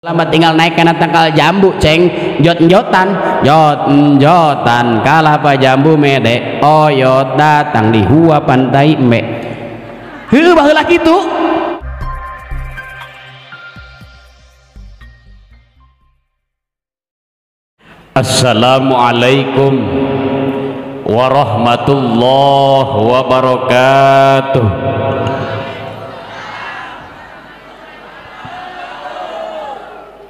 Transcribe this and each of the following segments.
lama tinggal naik karena tangkal jambu ceng jot-jotan jot-jotan kalah apa jambu mede oyot datang di hua pantai me baheula kitu. Assalamualaikum warahmatullahi wabarakatuh.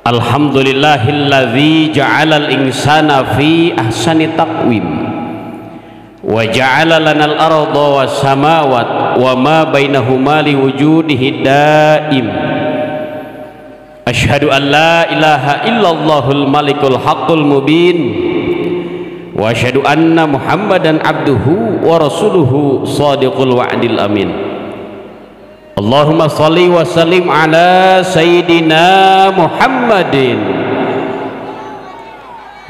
Alhamdulillahilladzi ja'alal insana fi ahsani taqwim wa ja'ala lanal arda was samawati wa ma bainahuma liwujudihi daim. Asyhadu an la ilaha illallahul malikul haqqul mubin wa asyhadu anna muhammadan abduhu wa rasuluhu shadiqul wa'dil amin. Allahumma salli wa sallim ala sayyidina Muhammadin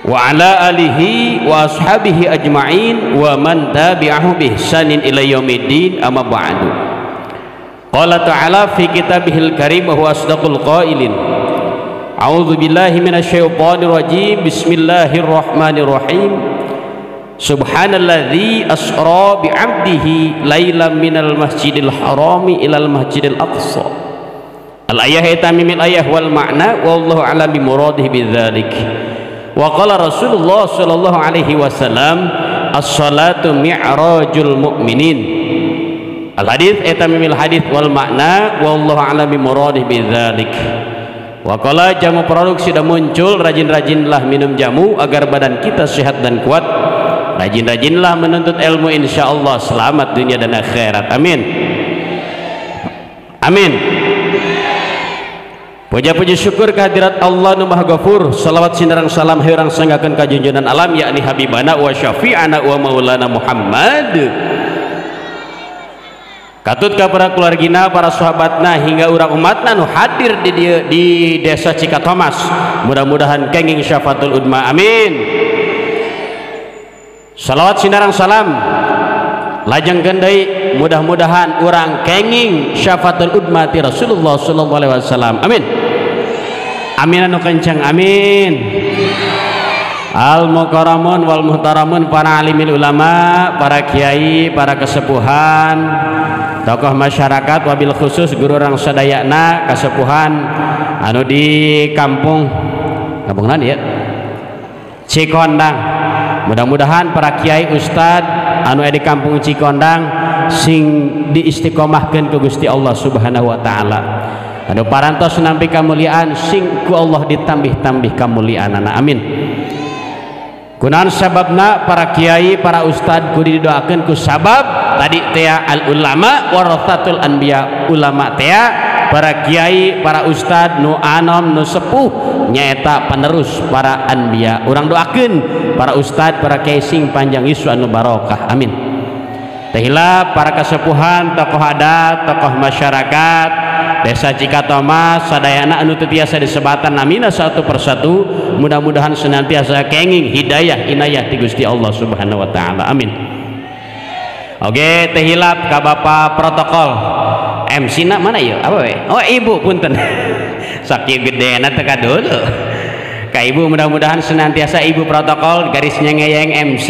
wa ala alihi wa ashabihi ajma'in wa man tabi'ahu bi ihsanin ila yaumiddin, amma ba'du. Qala ta'ala fi kitabihil karim wa huwa asdaqul qailin. A'udzu billahi minasyaitonir rajim. Bismillahirrahmanirrahim. Subhanalladzi asra bi 'abdihi lailan minal masjidil harami ilal masjidil aqsa. Al-ayah tamimil ayah wal ma'na wallahu a'lam bi muradihi bidzalik. Wa qala Rasulullah sallallahu alaihi wasallam as-salatu mi'rajul mu'minin. Al-hadits tamimil hadits wal ma'na wallahu a'lam bi muradihi bidzalik. Wa qala jamu produk sudah muncul, rajin-rajinlah minum jamu agar badan kita sehat dan kuat. Rajin-rajinlah menuntut ilmu, insyaallah selamat dunia dan akhirat. Amin. Amin. Puja-puji syukur kehadirat Allah nu Maha Ghafur. Salawat sinarang salam heurang sanggakeun ka junjungan alam yakni habibana wa syafi'ana wa maulana Muhammad. Katut ka para keluargina, para sahabatna hingga urang umatna nu hadir di desa Cikatomas. Mudah-mudahan kenging syafaatul udma. Amin. Salawat sinarang salam lajeng gendai mudah-mudahan urang kenging syafaatul udmati Rasulullah sallallahu alaihi wasallam. Amin. Amin anu kencang. Amin. Al mukarramun wal muhtaramun, para alimil ulama, para kiai, para kesepuhan, tokoh masyarakat, wabil khusus guru orang sadayana kasepuhan anu di kampung ya Cikondang. Mudah-mudahan para kiai ustad anu di kampung Cikondang sing diistiqomahkeun ku Gusti Allah Subhanahu wa taala. Anu parantos nampi kamuliaan sing ku Allah ditambih-tambih kamuliaanna. Amin. Kunaon sababna para kiai, para ustad kudu didoakeun ku sabab tadi teh al ulama warathatul anbiya. Ulama teh para kiai, para ustad nu anom nu sepuh nyaeta penerus para anbiya. Urang doakeun para ustad, para kiai sing panjang yuswa anu barokah. Amin. Tehila para kesepuhan, tokoh adat, tokoh masyarakat desa Cikatomas sadayana anu teu tiasa disebatan namina satu persatu, mudah-mudahan senantiasa kenging hidayah inayah ti Gusti Allah Subhanahu wa taala. Amin. Oke, tehilap ka Bapak protokol. MC na mana yuk? Apa we? Oh ibu punten. Saking gedena teh dulu. Ka ibu mudah-mudahan senantiasa ibu protokol garisnya ngeyeng MC.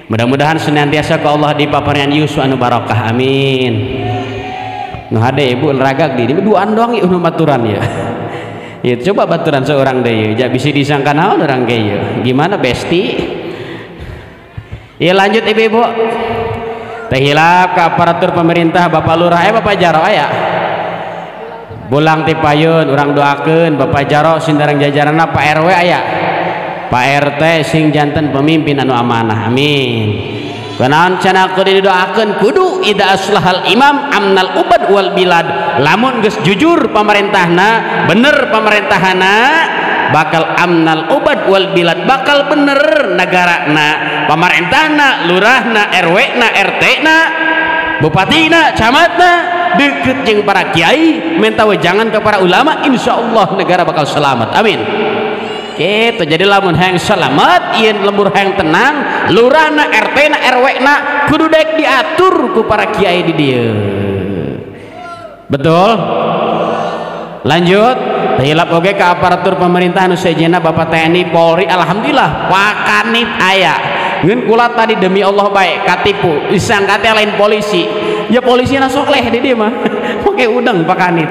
Mudah-mudahan senantiasa ke Allah dipaparean yuswa anu barokah. Amin. Nu hade ibu ragak di duaan doang ieu nu baturan ya. Ya coba baturan seorang deui ja bisi disangka naon urang ge ieu. Gimana besti? Ya lanjut ibu-ibu. Tehilap ke aparatur pemerintah, Bapak Lurah, Bapak Jaro aya bulang ti payun urang doakeun Bapak Jaro sindareng jajaranna Pak RW aya Pak RT sing janten pemimpin anu amanah. Amin. Kunaon cenah kudu didoakeun kudu ida aslahal imam amnal ubad wal bilad. Lamun geus jujur pamarentahna, bener pamarentahana, bakal amnal ubad wal bilad, bakal bener negarana, pamarentahna, lurahna, RW-na, RT-na, bupatina, camatna, deket jeung para kiai, minta wejangan ke para ulama, insyaallah negara bakal selamat. Amin. Gitu. Jadi lamun hayang selamat, ieun lembur hayang tenang, lurahna, RT-na, RW-na kudu daek diatur ku para kiai di dieu. Betul? Lanjut. hilap oge ke aparatur pemerintahan sejenna Bapak TNI Polri alhamdulillah pakanit aya ngeun kula tadi demi Allah baik katipu disangka teh lain polisi ya polisi na soleh di dia mah oke udang pakanit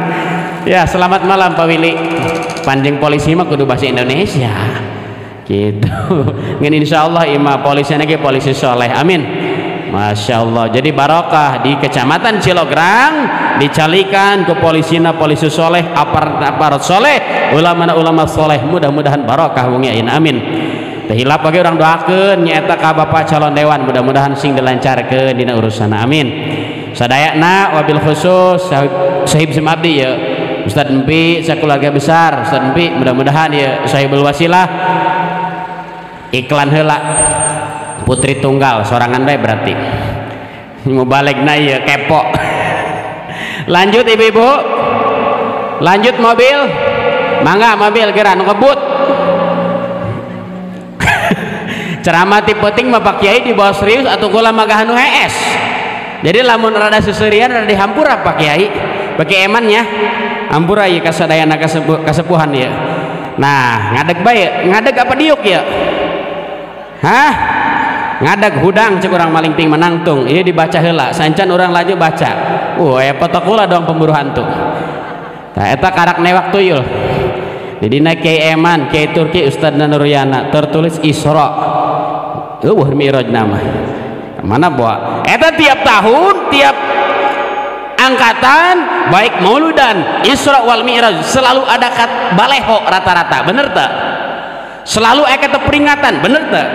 ya. Selamat malam Pak Willy panjang polisi mah kudu bahasa Indonesia gitu ngeun insyaallah imah polisi ge polisi soleh amin. Masya Allah, jadi barokah di kecamatan Cilograng dicalikan ke polisina polisi soleh, aparat soleh, ulama soleh, mudah-mudahan barokah wong yain amin. Tehilap bagi orang doakeun nyaeta ka Bapak calon dewan mudah-mudahan sing dilancarkeun dina urusan amin. Sadayana wabil khusus sahib semabdi ya Ustadz Empi sakeluarga besar Ustadz Empi mudah-mudahan ya sahibul wasilah iklan heula putri tunggal sorangan bae berarti mau balik na ya kepo. Lanjut ibu-ibu, lanjut mobil mangga mobil geran ngebut. Ceramah tipe ting mah Pak Kiai di bawah serius atau kula magahan HS. Jadi lamun rada seserian rada dihampura Pak Kiai bagi emannya hampura ieu kasadayana kasepuhan ya. Nah ngadeg bae ngadeg apa diuk ya hah ngadag hudang cek orang maling ting menangtung ini dibaca heula sancan orang laju baca aya protokol dong pemburu hantu nah eta karak newak tuyul jadi naik Kiai Eman Kiai Turki Ustadz Nuryana tertulis Isra Mi'raj nama mana buat eta tiap tahun tiap angkatan baik mauludan Isra wal Mi'raj selalu ada baleho rata-rata bener tak selalu kata peringatan bener tak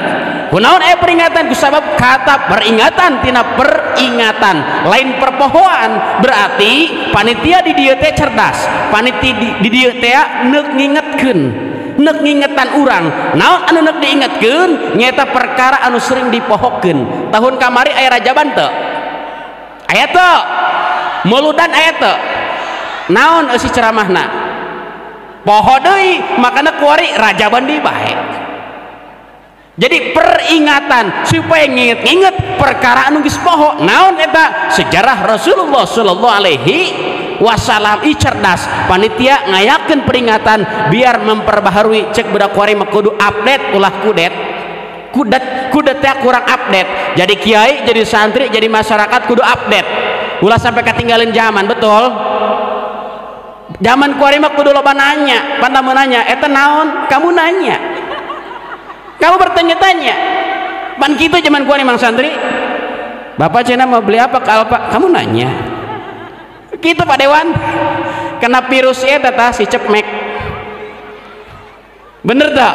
kunaon peringatan kusabab kata peringatan tina peringatan lain perpohoan berarti panitia di dieu teh cerdas panitia di dieu teh neuk ngingetan urang naon anu neuk diingetkeun nyaeta perkara anu sering dipohokeun tahun kamari aya rajaban teu aya teu meuludan aya teu naon eusi ceramahna poho deui makana kuari rajaban di bae. Jadi peringatan supaya nginget perkara anu geus poho naon eta sejarah Rasulullah sallallahu alaihi wasallam cerdas panitia ngayakeun peringatan biar memperbaharui cek budak kuari mah kudu update ulah kudet teh kurang update jadi kiai jadi santri jadi masyarakat kudu update ulah sampai ketinggalan zaman betul zaman kuari mah kudu loba nanya pantamun nanya eta naon kamu nanya kamu bertanya-tanya pan gitu zaman kuari mang santri bapak cina mau beli apa kalau pak kamu nanya gitu Pak Dewan kena virusnya tata si cepmek bener tak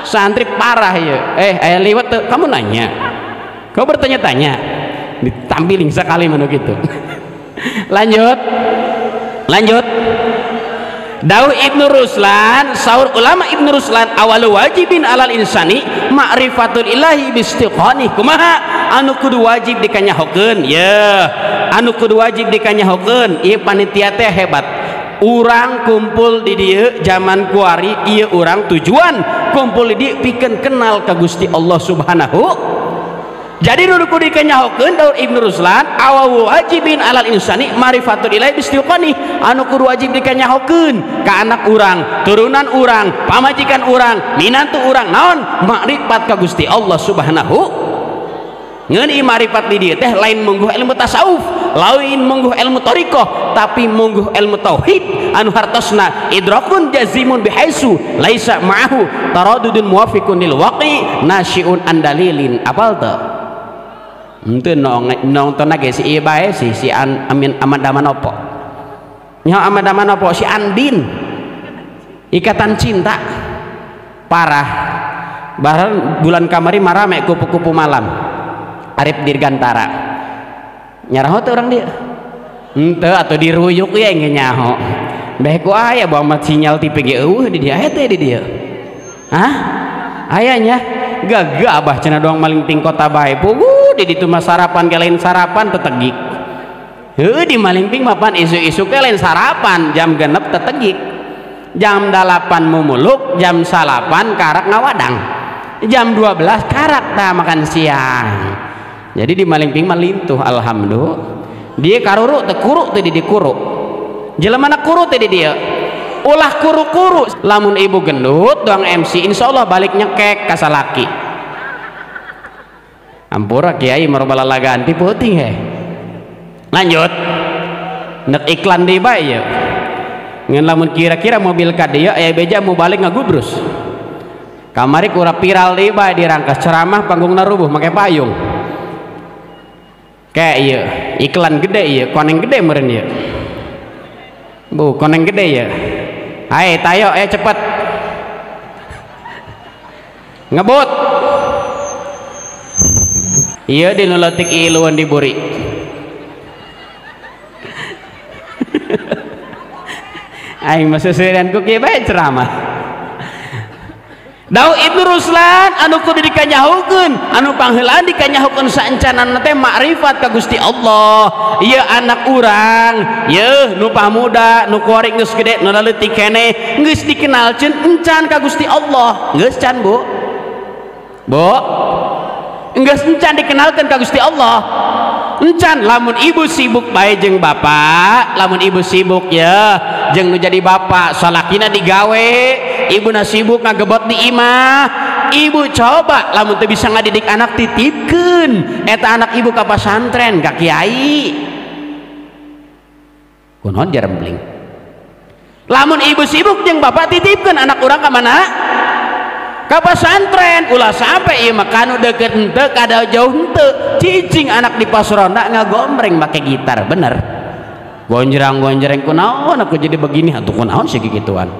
santri parah ya ayah liwat tuh kamu nanya kamu bertanya-tanya ditampiling sekali menurut gitu. lanjut Dawuh Ibnu Ruslan saur ulama Ibnu Ruslan awalu wajibin alal insani ma'rifatul ilahi bistiqani kumaha anu kudu wajib dikanyahokeun ya anu kudu wajib dikanyahokeun ieu panitia teh hebat urang kumpul di dieu zaman kuari ieu urang tujuan kumpul di dieu pikeun kenal ka Gusti Allah Subhanahu. Jadi dulu kudu dikanyahokeun Dawuh Ibnu Ruslan awalu wajibin alal insani ma'rifatul ilahi bistiqani anu kudu wajib dikanyahokeun ka anak urang turunan urang pamajikan urang minantu urang naon makrifat ka Gusti Allah Subhanahu. Ngeun ieu makrifat di dieu teh lain mungguh ilmu tasawuf lain mungguh ilmu thariqah tapi mungguh ilmu tauhid anu hartosna idrakun jazimun bihaisu laisa ma'ahu taradudun muwafiqun lil waqi nasyiun an dalilin apal teu henteu nongtonna ge si ieu bae si Amin Ahmad Damanopo nya Ahmad Damanopo si Andin ikatan cinta parah bareng bulan kamari marame kupu-kupu malam Arif Dirgantara nyaraho teh orang dia henteu atuh diruyuk ye engge nyaho beh ku aya bawa sinyal TV ge eueuh di dia teh di dia hah ayanya gagah abah cenah doang maling ting kota bae pugu di ditu mah sarapan ke lain sarapan tetegik heuh di malingping mapan isu-isu ke lain sarapan jam 6 tetegik jam 8 mumuluk jam 9 karak ngawadang jam 12 karak tah makan siang jadi di malingping mah lintuh alhamdulillah dia karuru teu kuru teu di kuru jelema na kuru teu di dieu ulah kuru-kuru. Lamun ibu gendut doang MC insya Allah balik nyekek kasalaki. Ampura kiai merubah ganti putih he. Lanjut nek iklan di bae ya ngan lamun kira-kira mobil kadia beja mau balik ngagubrus kamari kura viral di bae dirangkas ceramah panggung narubuh make payung kayak iya iklan gede iya koneng gede meren ya bu koneng gede ya hai tayo cepet ngebut iya dinuletik iluan diburi aing mah sesuaianku kieu bae ceramah Daud Ibnu Ruslan anu kudu dikanyahukeun anu pangheulaan dikanyahukeun saencanana teh makrifat ka Gusti Allah ieu anak urang yeuh nu pamuda nu kuari geus gede nu leutik keneh geus dikenalkeun encan ka Gusti Allah geus can Bu geus encan dikenalkeun ka Gusti Allah encan lamun ibu sibuk bae jeung bapak lamun ibu sibuk ya jeung nu jadi bapak salakina digawe ibuna sibuk ngagebot di imah ibu coba lamun teu bisa ngadidik anak titipkeun eta anak ibu ka pasantren ka kiai kunaon jarembling lamun ibu sibuk jeung bapak titipkeun anak urang ka mana ka pasantren ulah sampai ieu mah kanu deukeut henteu kada jauh henteu cicing anak di pos ronda ngagombreng make gitar bener gonjreng-gonjreng kunaon aku jadi begini atuh kunaon sih gituan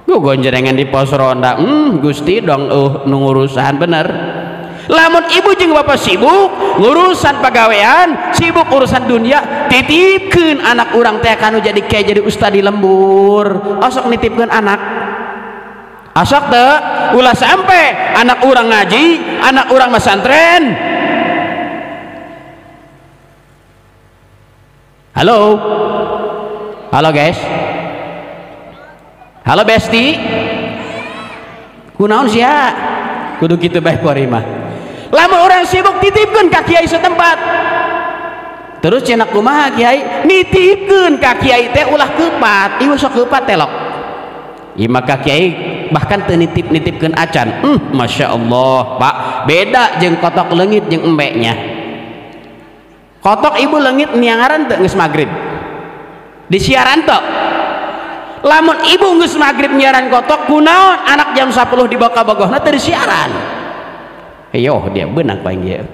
gua gonjrengan di pos ronda Gusti dong nu ngurusan bener lamun ibu jeung bapak sibuk ngurusan pagawean sibuk urusan dunia titipkeun anak urang teh kanu jadi kayak jadi ustad di lembur osok nitipkeun anak asok teh ulah sampai anak urang ngaji anak urang pesantren halo guys halo besti kunaon sia kudu kitu bae kuari mah lamun urang sibuk titipkeun ka kiai setempat terus cenah kumaha kiai nitipkeun ka kiai teh ulah keupat ieu sok keupat telok ieu mah ka kiai bahkan teu nitip-nitipkeun acan Masya Allah Pak beda jeung kotok leungit jeung embeknya kotok ibu leungit niangaran teu geus magrib disiaran teu lamun ibu geus magrib nyiaran kotok kunaon anak jam 10 dibawa ka bogohna teu disiaran yo dia beunang paing ieu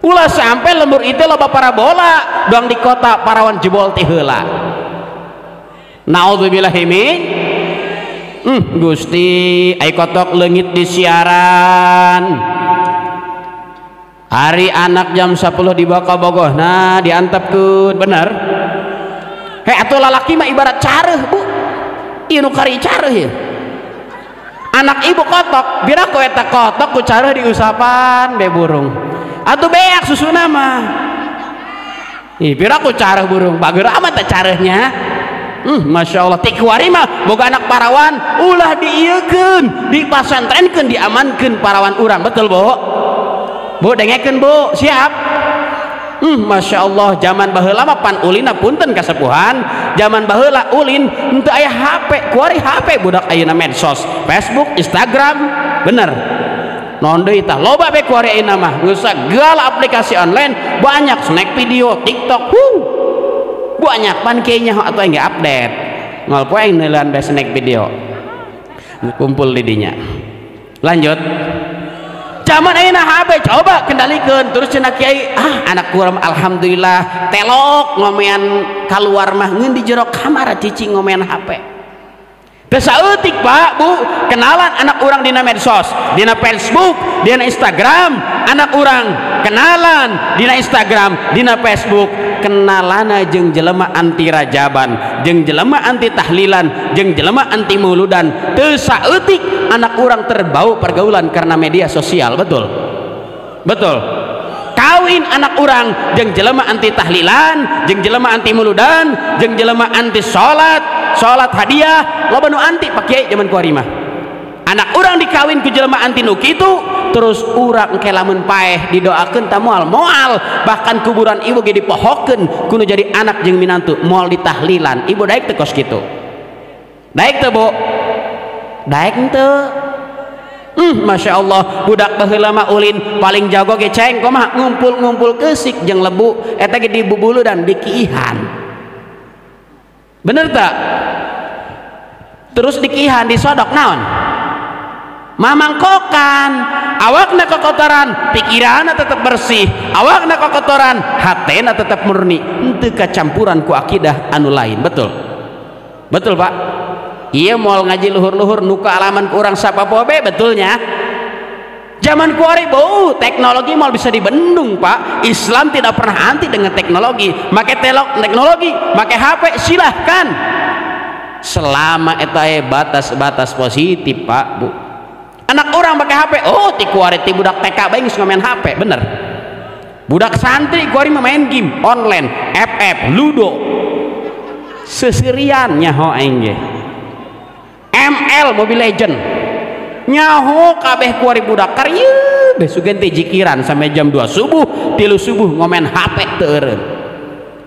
ulah sampai lembur itu loba parabola doang di kota parawan jebol ti heula naudzubillahi min Gusti ai kotok leungit disiaran hari anak jam 10 dibawa ka bogohna diantepkeun bener atuh lalaki mah ibarat careuh Bu ieu nu kari careuh ieu anak ibu kotok bira ku eta kotok ku careuh diusapan be burung atuh beak susuna mah bira ku careuh burung bager amat teh careuhnya Masya Allah ti kuari mah boga anak parawan ulah diieukeun dipasantrenkeun diamankeun parawan urang betul Bu dengekeun Bu siap Masya Allah zaman baheula mah pan ulina punten kasepuhan zaman baheula ulin henteu aya HP kuari HP budak ayeuna medsos Facebook Instagram bener naon deui tah loba be kuari ayeuna mah geus sagala aplikasi online banyak snack video TikTok banyak pan kayaknya atau enggak update ngol poe neuleun be snack video kumpul di dinya lanjut zaman ayeuna HP coba kendalikeun terus cenah kiai anak kurang alhamdulillah telok ngomean keluar mah ngeun di jero kamar cicing ngomean HP teu saeutik Pak Bu kenalan anak urang dina medsos dina Facebook dina Instagram anak urang kenalan dina Instagram dina Facebook kenalana jeung jelema anti rajaban jeung jelema anti tahlilan jeung jelema anti mauludan teu saeutik anak urang terbau pergaulan karena media sosial betul kawin anak urang jeung jelema anti tahlilan jeung jelema anti mauludan jeung jelema anti salat hadiah loba nu anti Pak Kiai zaman kuari mah anak urang dikawin ku jelema anti nu kitu terus urang engke lamun paeh didoakeun tah moal bahkan kuburan ibu ge dipohokeun kudu jadi anak jeung minantu moal ditahlilan ibu daek teu kos kitu daek tuh bu, daek tuh. Masya Allah budak baheula mah ulin paling jago ge ceng kumaha ngumpul kesik jeung lebu eta ge di bubulu dan di kiihan, bener tak? Terus di kiihan disodok naon? Mamangkokan, awakna kokotoran, pikiranna tetap bersih, awakna kokotoran, hatena tetap murni, henteu kacampuran ku akidah anu lain. Betul pak? Iya moal ngaji luhur-luhur nuka alaman ke orang sapapoe betulnya zaman kuari bau teknologi moal bisa dibendung pak. Islam tidak pernah anti dengan teknologi, make teknologi, make HP silahkan selama eta batas-batas positif pak bu. Anak orang pakai HP, oh ti kuari ti budak TK bae geus ngomen HP, bener. Budak santri kuari main game online, FF, Ludo, seserian nyaho aing ge. ML Mobile Legend nyaho kabeh kuari budak karya besok ganti jikiran sampai jam 2 subuh 3 subuh ngomen HP teureun.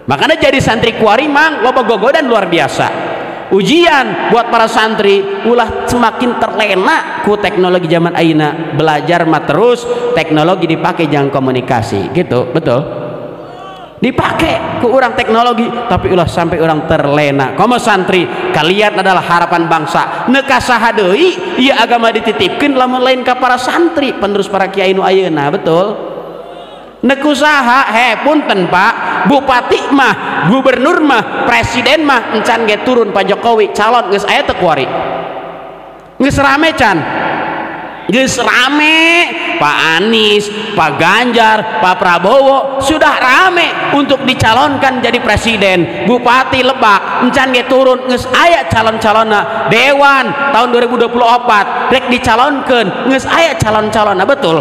Makanya jadi santri kuari mang loba gogodan luar biasa. Ujian buat para santri ulah semakin terlena ku teknologi zaman ayeuna, belajar mah terus teknologi dipakai jangan komunikasi gitu. Betul dipakai ke orang teknologi tapi ulah sampai orang terlena. Komo santri kalian adalah harapan bangsa, nekasaha deui ieu agama dititipkeun lamun lain ka para santri penerus para kiai nu ayeuna. Betul nekusaha punten pak, bupati mah, gubernur mah, presiden mah encan ge turun Pak Jokowi calon geus aya teu kuari, geus rame can, geus rame. Pak Anies, Pak Ganjar, Pak Prabowo sudah rame untuk dicalonkan jadi presiden. Bupati Lebak encan ge turun geus aya calon-calonna. Dewan tahun 2024 rek dicalonkeun geus aya calon-calonna. Betul.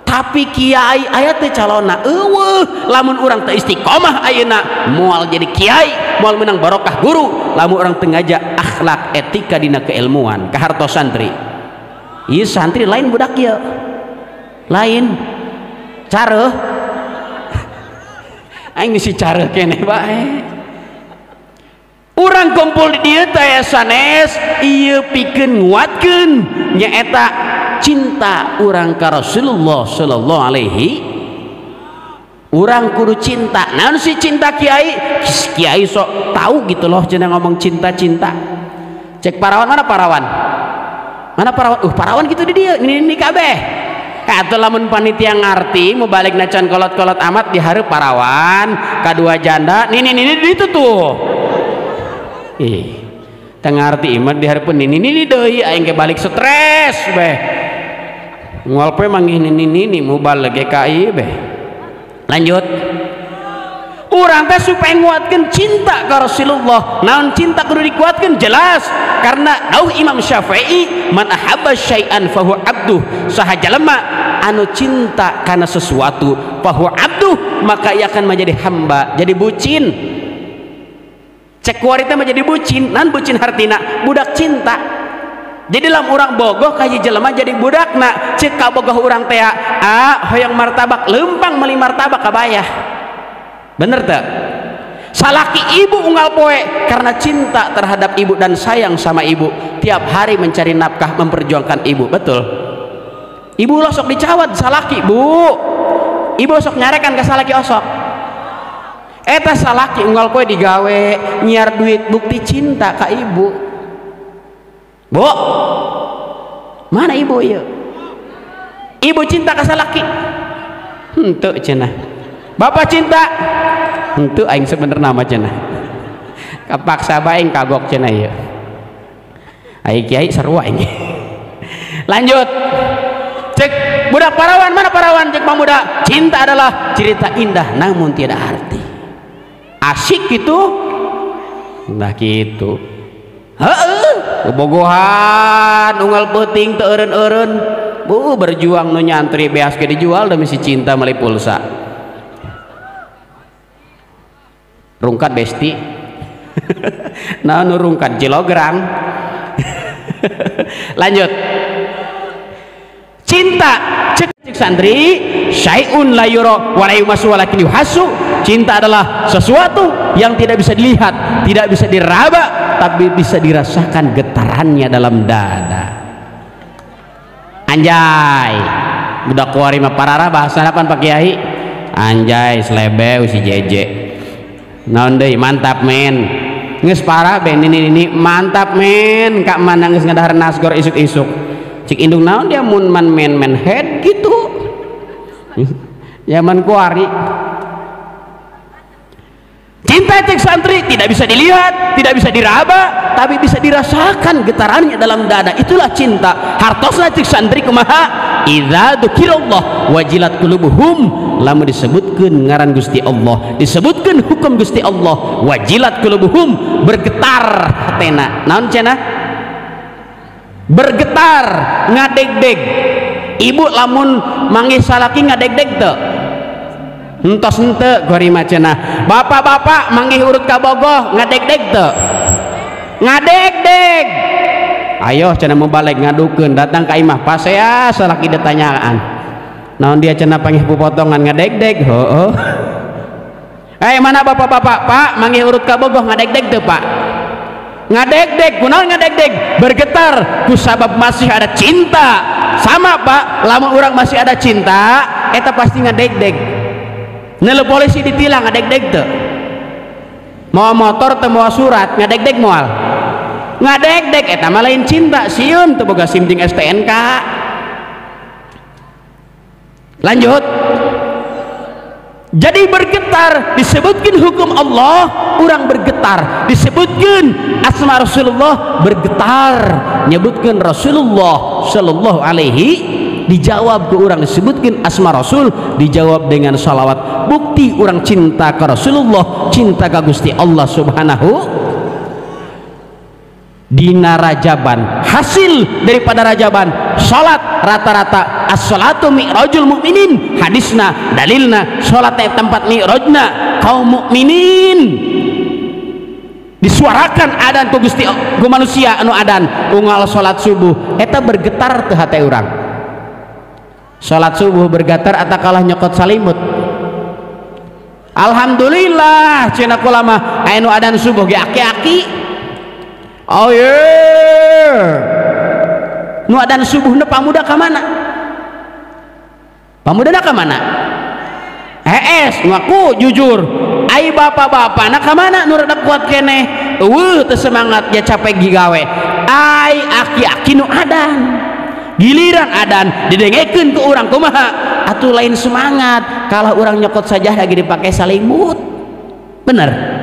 Tapi kiai aya teh calonna eueuh, lamun urang teu istiqomah ayeuna moal jadi kiai, moal menang barokah guru, lamun urang teu ngajak akhlak etika dina keilmuan ka hartos santri. Iya santri lain budak ya lain careuh aing misi careuh keneh bae. Urang kumpul di dieu teh sanes ieu pikeun nguatkeun nyaeta cinta urang ka Rasulullah sallallahu alaihi. Urang kudu cinta. Naon si cinta kiai? Kiai sok tahu gitu loh cenah ngomong cinta-cinta. Cek parawan mana parawan? Mana parawan? Parawan gitu di dia ini kabeh. Atuh lamun panitia ngarti mau balik nacan kolot-kolot amat dihareup parawan kadua janda ini itu tuh. Teu ngarti imah dihareupeun ini deui aing ge balik stres beh. Moal poe manggih ini mau balik GKI beh. Lanjut. Urang teh supaya nguatkeun cinta ka Rasulullah. Naon cinta kudu dikuatkeun jelas karena dauh Imam Syafi'i man ahabba syai'an fahuwa abduh. Saha jalema anu cinta kana sesuatu fahuwa abduh maka ia akan menjadi hamba, jadi bucin. Cek kuari teh menjadi bucin, nan bucin hartina budak cinta. Jadi lam urang bogoh ka hiji jelema jadi budakna, cek ka bogoh urang teh hoyong martabak leumpang meuli martabak kabayah. Bener tak? Salaki ibu unggal poe karena cinta terhadap ibu dan sayang sama ibu, tiap hari mencari nafkah memperjuangkan ibu. Betul. Ibu lo sok dicawat salaki bu, ibu sok nyarekan ke salaki osok. Eta salaki unggal poe digawe nyiar duit bukti cinta ka ibu. Bu, mana ibu ya? Ibu cinta ke salaki? Henteu cenah. Bapak cinta untuk aing sebenarnya nama cenah kapaksa bae aing kagok cenah ieu aing kiai sarua aing. Lanjut cek budak parawan mana parawan cek pemuda cinta adalah cerita indah namun tiada arti asik gitu nah gitu heueuh bogohan unggal peuting teu eureun-eureun bu berjuang nu nyantri beas ge dijual demi si cinta meuli pulsa. Rungkat besti nah nurungkat jilograng. Lanjut cinta cek santri syai'un la yura wa la yumasu walakin yuhasu. Cinta adalah sesuatu yang tidak bisa dilihat, tidak bisa diraba, tapi bisa dirasakan getarannya dalam dada. Anjay budak kuari mah parara bahasa apa Pak Kiai? Anjay selebeu si jeje naon deui mantap men geus parah ben ini mantap men kak mana geus ngadahar nasgor isuk-isuk cik indung naon dia mun man men head gitu zaman kuari. Cinta cek santri tidak bisa dilihat, tidak bisa diraba, tapi bisa dirasakan getarannya dalam dada. Itulah cinta. Hartosna cek santri kumaha? Idza dzukirallah wajilat qulubuhum. Lamun disebutkeun ngaran Gusti Allah, disebutkeun hukum Gusti Allah, wajilat qulubuhum, bergetar hatena. Naon cenah? Bergetar, ngadeg-deg. Ibu lamun manggih salaki ngadeg-deg teu? Entos ente gori macena. Bapak-bapak manggih urut ka bogoh ngadeg-deg teu? Ngadeg-deg. Ayo cenah mau balik ngadukeun datang ka imah pasea salaki ditanyaan. Naon dia cenah panggih pupotongan ngadeg-deg? Heueuh. Mana bapak-bapak? Pak manggih urut ka bogoh ngadeg-deg teu, Pak? Ngadeg-deg. Kunaon ngadeg-deg? Bergetar kusabab masih ada cinta. Sama Pak, lamun urang masih ada cinta eta pasti ngadeg-deg. Nelu polisi ditilang ngadeg-deg teu? Mau motor teu mau surat ngadeg-deg moal? Ngadeg-deg eta mah lain cinta, sieun teu boga SIM jeung STNK. Lanjut. Jadi bergetar disebutkan hukum Allah orang bergetar, disebutkan asma Rasulullah bergetar, nyebutkan Rasulullah sallallahu alaihi dijawab ke orang disebutkan asma Rasul dijawab dengan salawat. Bukti orang cinta ke Rasulullah, cinta ke Gusti Allah subhanahu. Dina rajaban, hasil daripada rajaban salat rata-rata as-salatu mi'rajul mukminin, hadisna dalilna salat tempat mi'rajna kaum mukminin. Disuarakan adan ku Gusti ku manusia anu adan unggal salat subuh eta bergetar teu hate urang. Salat subuh bergetar atau kalah nyokot salimut. Alhamdulillah cenah kula mah anu adan subuh ge aki-aki. Oh yeah. Nu adan subuhna pamuda ka mana? Pamudana ka mana? Ngaku jujur. Ai bapak-bapana ka mana nu rada kuat keneh? Eueuh teu semangat ya capek gigawe. Ai aki-aki nu adan. Giliran adan didengekeun ke urang kumaha atuh lain semangat kalau urang nyokot saja lagi dipakai salimut. Bener.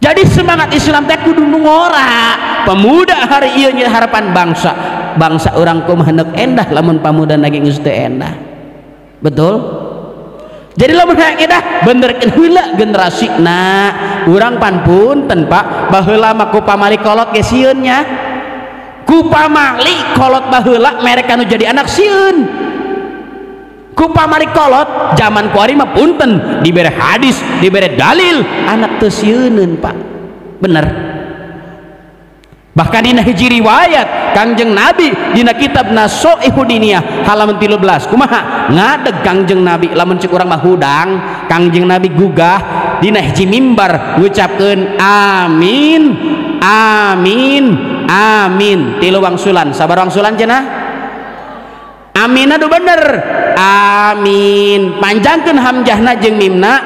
Jadi semangat Islam teh kudu ngora. Pemuda hari ieu nya harapan bangsa. Bangsa urang kumaha neuk endah lamun pamuda lagi geus teu endah. Betul? Jadi lamun hayang endah benerkeun heula generasina. Urang pan punten Pak, baheula mah ku pamali kolot ge sieun nya. Ku pamali kolot baheula mereka nu jadi anak sieun. Ku pamali kolot zaman kuari mah punten dibere hadis dibere dalil anak teu sieuneun Pak. Bener. Bahkan dina hiji riwayat Kangjeng Nabi dina kitabna Shahihud Diniyah halaman 13 kumaha ngadeg Kangjeng Nabi lamun cek urang mah hudang Kangjeng Nabi gugah dina hiji mimbar ngucapkeun amin amin amin 3 wangsulan. Sabar wangsulan cenah? Amin adu bener. Amin panjangkeun hamzahna jeung mimna.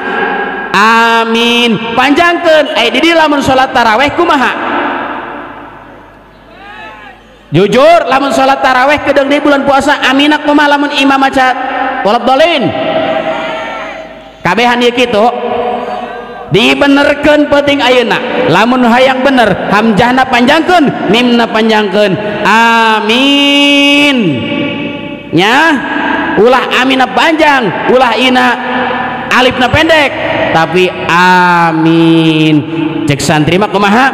Amin panjangkeun. Di dieu lamun salat tarawih kumaha? Jujur lamun salat tarawih kedeung di bulan puasa aminak kumaha lamun imam maca walad dolin? Kabehan ieu kitu. Dibenerkeun penting ayeuna lamun hayang bener hamzahna panjangkeun mimna panjangkeun amin nya ulah amina panjang ulah ina alifna pendek tapi amin cek santri mah kumaha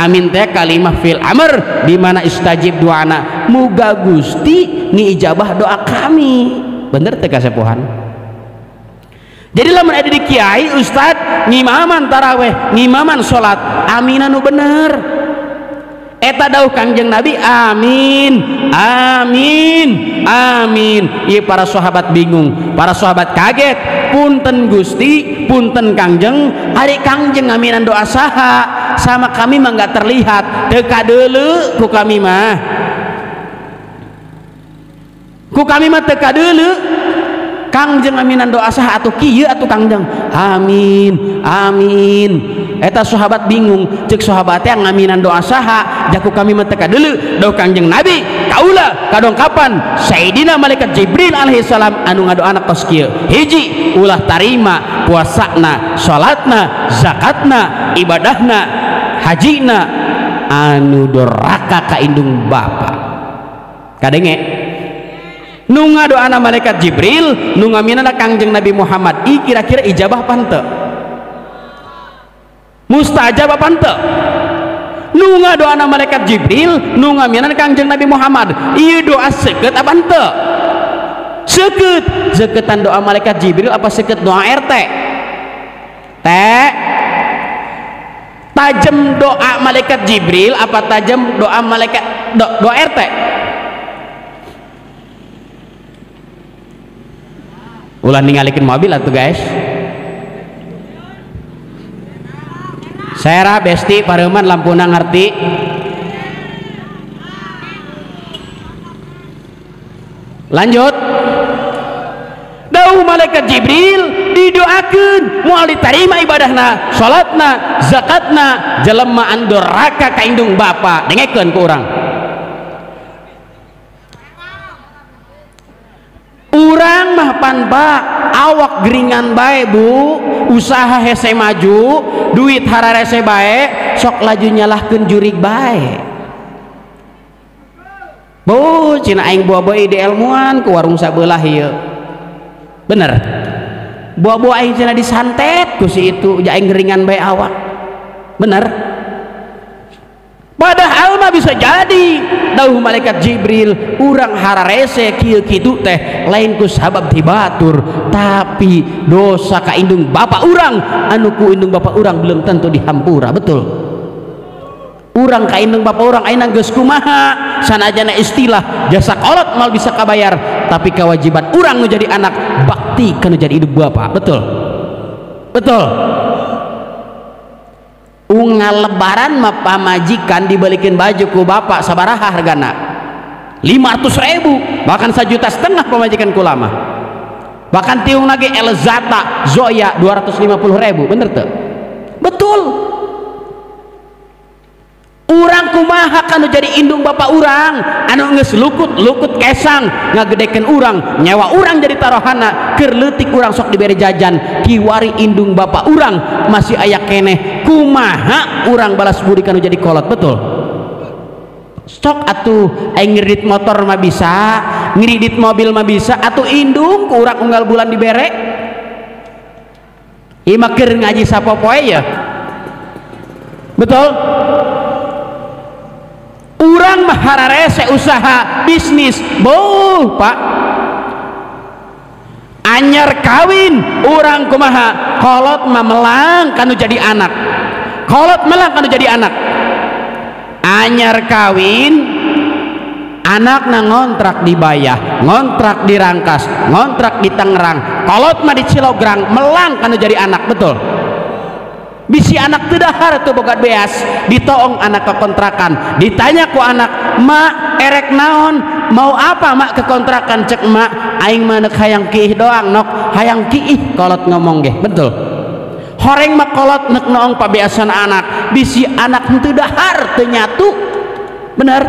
amin teh kalimah fil amr di mana istajib doana muga Gusti ngijabah doa kami. Bener teh kasepuhan. Jadi lamun ada di kiai ustad ngimaman taraweh ngimaman salat aminan nu bener eta dawuh Kangjeng Nabi amin amin amin. Ieu para sahabat bingung, para sahabat kaget, punten Gusti punten Kangjeng ari Kangjeng ngaminan doa saha sama kami mah nggak terlihat teka dulu ku kami mah teka dulu Kangjeng aminan doa sah atau kieu atau Kangjeng amin amin eta sahabat bingung cek sahabatnya ngaminan doa saha jaku kami mah teka dulu doa Kangjeng Nabi kaula kadongkapan Sayyidina malaikat Jibril alaihissalam anu ngadoana kos kieu hiji ulah tarima puasana salatna zakatna ibadahna hajina anu doraka ka indung bapa kadenge nu ngadoana malaikat Jibril nu ngaminana Kangjeng Nabi Muhammad i kira-kira ijabah apa henteu mustajab apa henteu nu ngadoana malaikat Jibril nu ngaminana Kangjeng Nabi Muhammad ieu doa seukeut apa henteu seukeut doa malaikat Jibril apa seukeut doa RT teh tajem doa malaikat Jibril apa tajem doa malaikat doa RT ulah ningalikeun mobil atuh guys Sera besti pareuman lampuna ngerti lanjut dauh malaikat Jibril didoakeun moal ditarima ibadahna salatna zakatna jelema anu doraka ka indung bapa dengekeun ku urang urang mah pan awak geringan bae bu usaha hese maju duit hararese bae sok laju nyalahkeun jurig bae bu cina aing buah-buah ide ilmuan ke warung sabelah ieu bener buah-buah aing cina disantet ku si itu aing geringan bae awak bener padahal mah bisa jadi dauh malaikat Jibril urang hararese kieu kitu teh lain ku sabab tibatur tapi dosa ka indung bapa urang anu ku indung bapa urang belum tentu dihampura betul urang ka indung bapa urang ayeuna geus kumaha sanajana istilah jasa kolot mal bisa kabayar tapi kewajiban urang nu jadi anak bakti kana jadi indung bapa betul betul unggal lebaran mah pamajikan dibalikin baju ku bapak sabaraha hargana 500.000 bahkan 1,5 juta pamajikan ku lama bahkan tiung lagi Elzata Zoya 250.000 bener tuh betul urang kumaha kanu jadi indung bapak urang anu geus lukut kesang ngagedekeun urang nyawa urang jadi tarohana keur leutik urang sok dibere jajan kiwari indung bapak urang masih aya keneh kumaha urang balas budi kanu jadi kolot betul sok atuh aing ngirit motor mah bisa ngirit mobil mah bisa atuh indung ku urang unggal bulan dibere ieu mah keur ngaji sapopoe ya betul urang mah hararese usaha bisnis boh pak anyar kawin urang kumaha kolot mah melang kanu jadi anak kolot melang kanu jadi anak anyar kawin anakna ngontrak di Bayah ngontrak di Rangkas ngontrak di Tangerang kolot mah di Cilograng melang kanu jadi anak betul bisi anak teu dahar tuh boga beas ditoong anak ke kontrakan ditanya ku anak mak erek naon mau apa mak ke kontrakan cek mak aing mah neuk hayang kiih doang nok hayang kiih kolot ngomong ge betul horeng mak kolot neuk noong pabeasan anak bisi anak teu dahar teu nyatu bener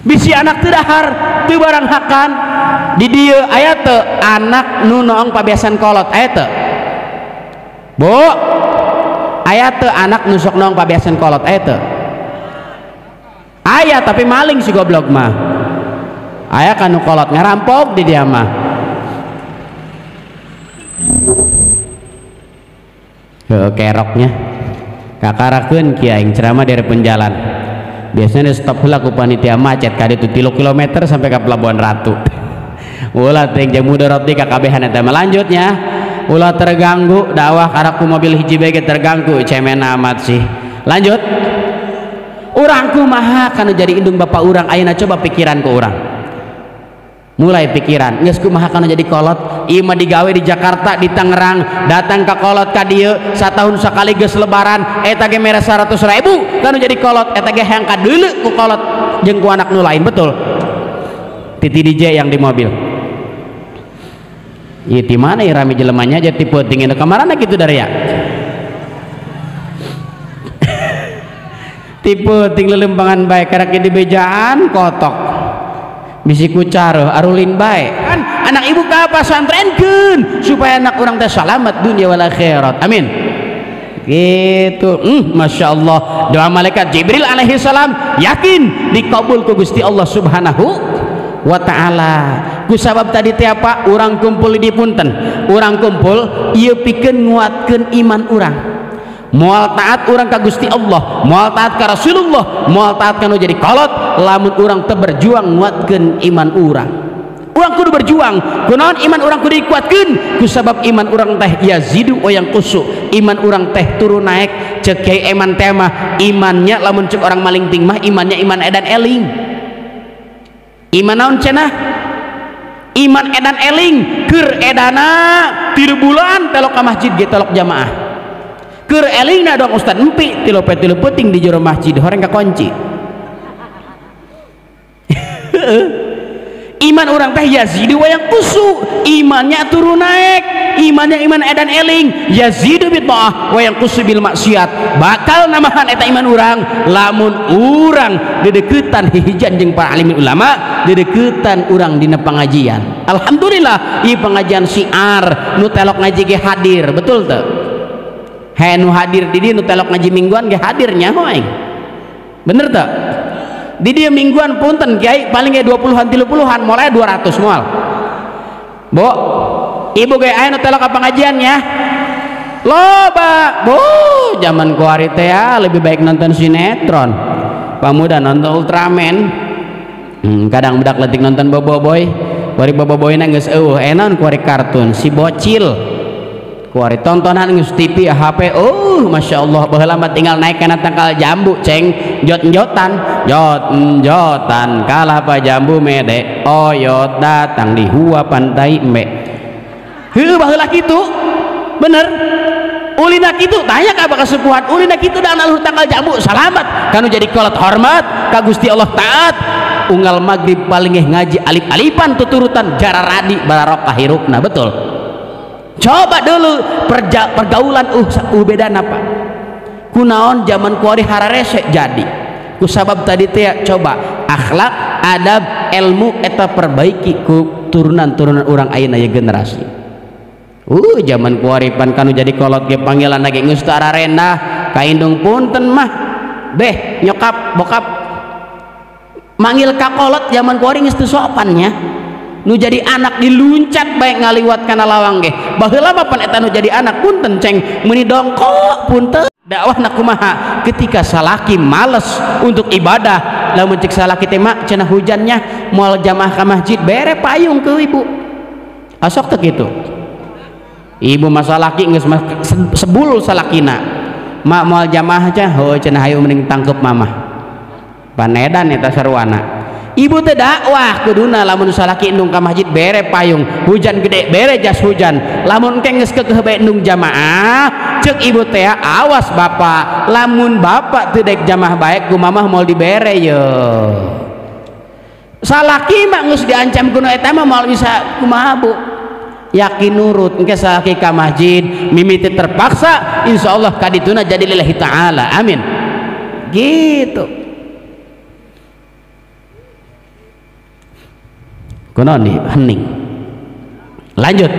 bisi anak teu dahar teu barang hakan di dieu aya teu anak nu noong pabeasan kolot aya teu bu ayat teu anak nusok nong pabiasan kolot teu ayat tapi maling si goblok mah ayat kanu kolot ngarampok di dia mah keroknya kakarakeun kieu aing ceramah dari penjalan biasanya stop heula ku panitia macet ka ditu 3 km sampai ke Pelabuhan Ratu ulah teh jeung mudarat di kakabehan eta melanjutnya ulah terganggu dakwah karaku mobil hiji bege terganggu cemen amat sih lanjut urang kumaha kanu jadi indung bapak urang ayeuna coba pikiran ku urang mulai pikiran geus kumaha kana jadi kolot ieu mah digawe di Jakarta di Tangerang datang ke kolot ka dieu satahun sakali geus lebaran eta ge mere 100.000 kanu jadi kolot eta ge hayang kadeuleu ku kolot jeung ku anak nu lain betul titi DJ yang di mobil ieu ti mana ieu rame jelemanya aja tipe tingin kamarana kitu dari ya tipe ting lelembangan bae karek di bejaan kotok bisi kucara arulin bae kan anak ibu ka pasantrenkeun supaya anak urang teh salamat dunia wal akhirat amin gitu Masya Allah doa malaikat Jibril alaihi salam yakin dikabul ku Gusti Allah subhanahu wa ta'ala ku sabab tadi teh apa urang kumpul di punten urang kumpul ieu pikeun nguatkeun iman urang moal taat urang ka Gusti Allah moal taat ka Rasulullah moal taat kanu jadi kolot lamun urang teu berjuang nguatkeun iman urang urang kudu berjuang kunaon iman urang kudu dikuatkeun ku sabab iman urang teh yazidu wa yanqusu iman urang teh turun naik ceuk Kiai Eman teh mah imannya lamun ceuk orang malingting mah imannya iman edan eling iman naon cenah iman edan eling keur edana 3 bulan telok ka masjid ge telok jamaah keur elingna dong Ustad empi tilu peuting di jero masjid horeng ka kunci iman orang teh yazidu wa yanqusu imannya turun naik imannya iman edan eling yazidu bi ta'ah wa yanqusu bil maksiat bakal namahan eta iman urang lamun urang dedeuketan hijian jeung para alim ulama dedeuketan urang dina pengajian alhamdulillah ieu pengajian syiar nu telok ngaji ge hadir betul teu he nu hadir di dieu nu telok ngaji mingguan ge hadirnya hoeng bener teu di dia mingguan punten Kiai paling kayak 20-an 30-an mulai 200 mual bu ibu kayak ayo telok apa pengajiannya loba bu zaman kuari teh lebih baik nonton sinetron pamuda nonton Ultraman kadang budak letik nonton Boboiboy kuari Boboiboy nangis enon kuari kartun si bocil kuari tontonan ngeus TV HP Masya Allah baheula mah tinggal naik kana tangkal jambu ceng jot-jotan kalah pa jambu mede oyot datang di hua pantai embe heuh baheula kitu bener ulina kitu tanya ka abah kasepuhan ulina kitu da naluh tangkal jambu salamat kanu jadi kolot hormat ka Gusti Allah taat unggal maghrib paling ngaji alif-alifan tuturutan jara radi bararok kahirupna betul coba dulu pergaulan bedana pak kunaon zaman kuari hararese jadi kusabab tadi teh coba akhlak adab ilmu eta perbaiki ku turunan-turunan orang ayeuna aya generasi zaman kuari pan kanu jadi kolot ge panggilan lagi geus teu rendah ka indung punten mah beh nyokap bokap manggil ka kolot zaman kuari geus teu sopannya nu jadi anak diluncat baik ngaliwat kana lawang ge baheula mah pan eta nu jadi anak punten ceng meuni dongkok punten dakwahna kumaha ketika salaki males untuk ibadah lamun cek salaki teh mak cenah hujannya moal jamaah ka masjid bere payung ke ibu asok teh kitu ibu masalaki geus sebul salakina mak moal jamaah teh cenah hayu mending tangkep mamah panedan eta sarwana ibu teh dakwah kuduna lamun salaki endung ka masjid bere payung hujan gede bere jas hujan lamun engke geus keukeuh bae endung jamaah ceuk ibu teh awas bapak lamun bapak teu daek jamaah bae ku mamah moal dibere ye salaki mah geus diancam kuno eta mah moal bisa kumaha bu yakin nurut engke salaki ka masjid mimiti terpaksa insyaallah kadituna jadi lillahi taala amin gitu kunaon nih hening lanjut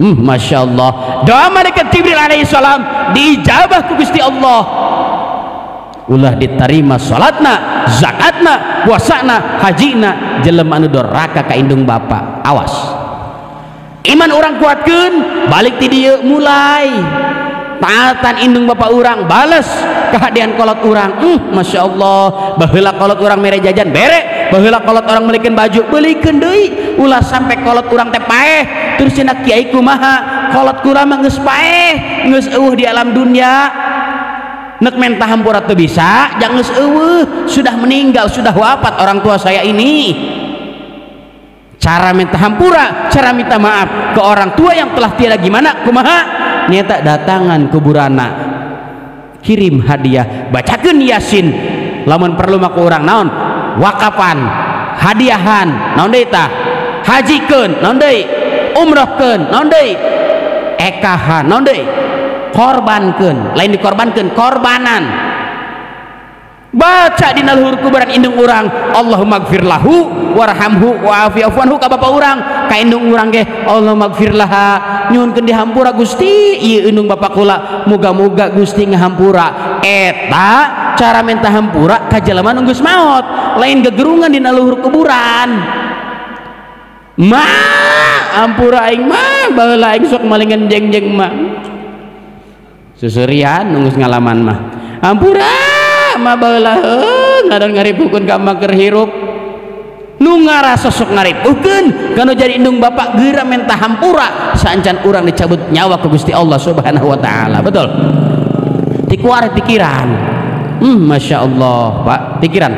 Masya Allah doa malaikat Jibril alaihi salam diijabah ku Gusti Allah ulah diterima salatna zakatna puasana hajina jelema anu doraka ka indung bapa awas iman orang kuatkeun balik ti dieu mulai taatan indung bapak orang bales kehadian kolot orang Masya Allah baheula kolot orang mere jajan bere baheula kolot orang melikeun baju belikeun deui ulah sampai kolot orang teh paeh terus cenah kiai kumaha kolot kurang mah geus paeh geus eueuh di alam dunia nek mentah hampura teu bisa jangan geus eueuh sudah meninggal sudah wafat orang tua saya ini Cara minta hampura, cara minta maaf ke orang tua yang telah tiada gimana kumaha nyata datangan kuburana, kirim hadiah, bacakeun yasin, lamun perlu mah ku urang naon wakapan, hadiahan naon deui tah, hajikeun naon deui, umrohkeun naon deui, ekahan naon deui, korbankeun, lain dikorbankeun, korbanan. Baca dina luhur kuburan indung urang, Allahumma gfir lahu warhamhu wa'afi'afu anhu ka bapa urang, ka indung urang ge Allahumma gfir laha, nyuhunkeun dihampura Gusti ieu indung bapa kula, muga-muga Gusti ngahampura. Eta cara minta hampura ka jelema nu geus maot, lain gegerungan dina luhur kuburan. Ma ampura aing mah, baheula aing sok malingan jeng-jeng mah. Susurian nu geus ngalaman mah. Ampura mah baheula ngadan ngaripukeun ka mah keur hirup. Nu ngarasa sok ngaripukeun kana jadi indung bapak geura minta hampura saencan urang dicabut nyawa ku Gusti Allah Subhanahu wa taala. Betul. Dikuar pikiran. Masya Allah, Pak. Pikiran.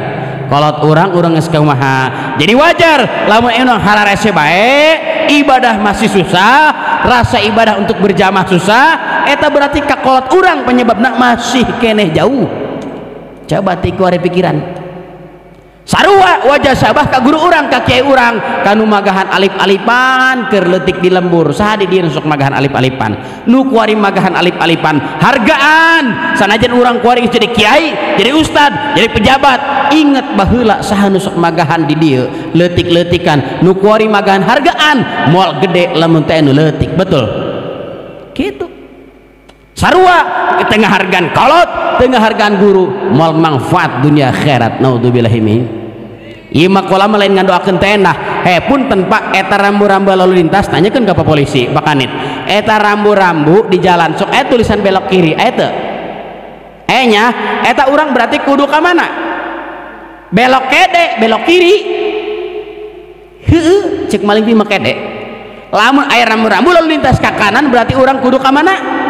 Kolot urang geus kumaha. Jadi wajar lamun enong halarese bae, ibadah masih susah, rasa ibadah untuk berjamaah susah, eta berarti ka kolot urang penyebabna masih keneh jauh. Coba tikuari pikiran sarua wajah sabah ka guru urang ka kiai urang kanu magahan alip-alipan keur leutik di lembur saha di dieu sok magahan alip-alipan nu kuari magahan alip-alipan hargaan sanajan urang kuari jadi kiai jadi ustad jadi pejabat inget baheula saha nu sok magahan di dieu leutik-leutikan nu kuari magahan hargaan moal gede lamun teh nu leutik. Betul kitu sarua tengah hargaan kolot tengah hargaan guru moal manfaat dunia akhirat. Naudzubillahi min. Ieu mah kola mah lain ngadoakeun teh nah punten Pak eta rambu-rambu lalu lintas tanyakeun ka Pak Polisi Pak Kanit eta rambu-rambu di jalan sok tulisan belok kiri teu nya eta urang berarti kudu ka mana belok kede belok kiri heueuh cek maling mah kede lamun aya rambu-rambu lalu lintas ka kanan berarti urang kudu ka mana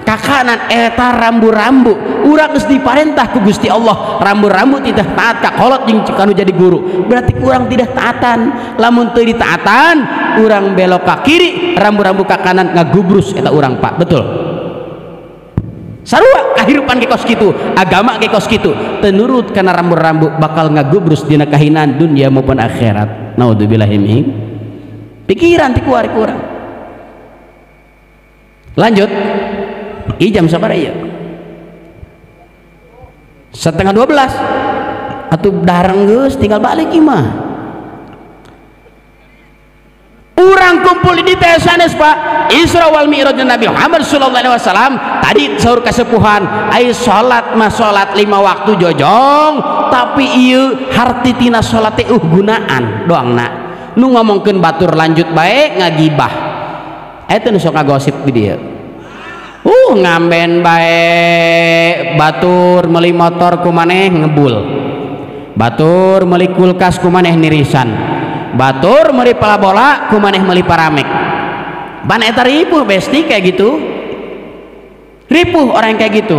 ka kanan. Eta rambu-rambu urang geus diparentah ku Gusti Allah rambu-rambu tidak taat ka kolot jeung kanu jadi guru berarti urang tidak taatan. Lamun teu ditaatan urang belok ka kiri rambu-rambu ka kanan ngagubrus eta urang Pak. Betul sarua kahirupan ge kos kitu agama ge kos kitu teu nurut kana rambu-rambu bakal ngagubrus dina kahinaan dunia maupun akhirat. Naudzubillahi min. Pikiran ti kuari urang. Lanjut jam sabar ya 11:30 atuh dareng geus tinggal balik imah urang kumpul di teh sanes Pak Isra wal Mi'raj Nabi Muhammad sallallahu alaihi wasallam tadi saur kasepuhan ai salat mah salat 5 waktu jojong tapi ieu harti tina salat teh gunaan doangna nu ngomongkeun batur lanjut bae ngagibah eta nu sok ngagosip di dieu ngamben bae batur meuli motor ku maneh ngebul batur meuli kulkas ku maneh nirisan batur meuli palabola ku maneh meuli paramek ban eta ripuh besti kayak gitu ripuh orang kayak gitu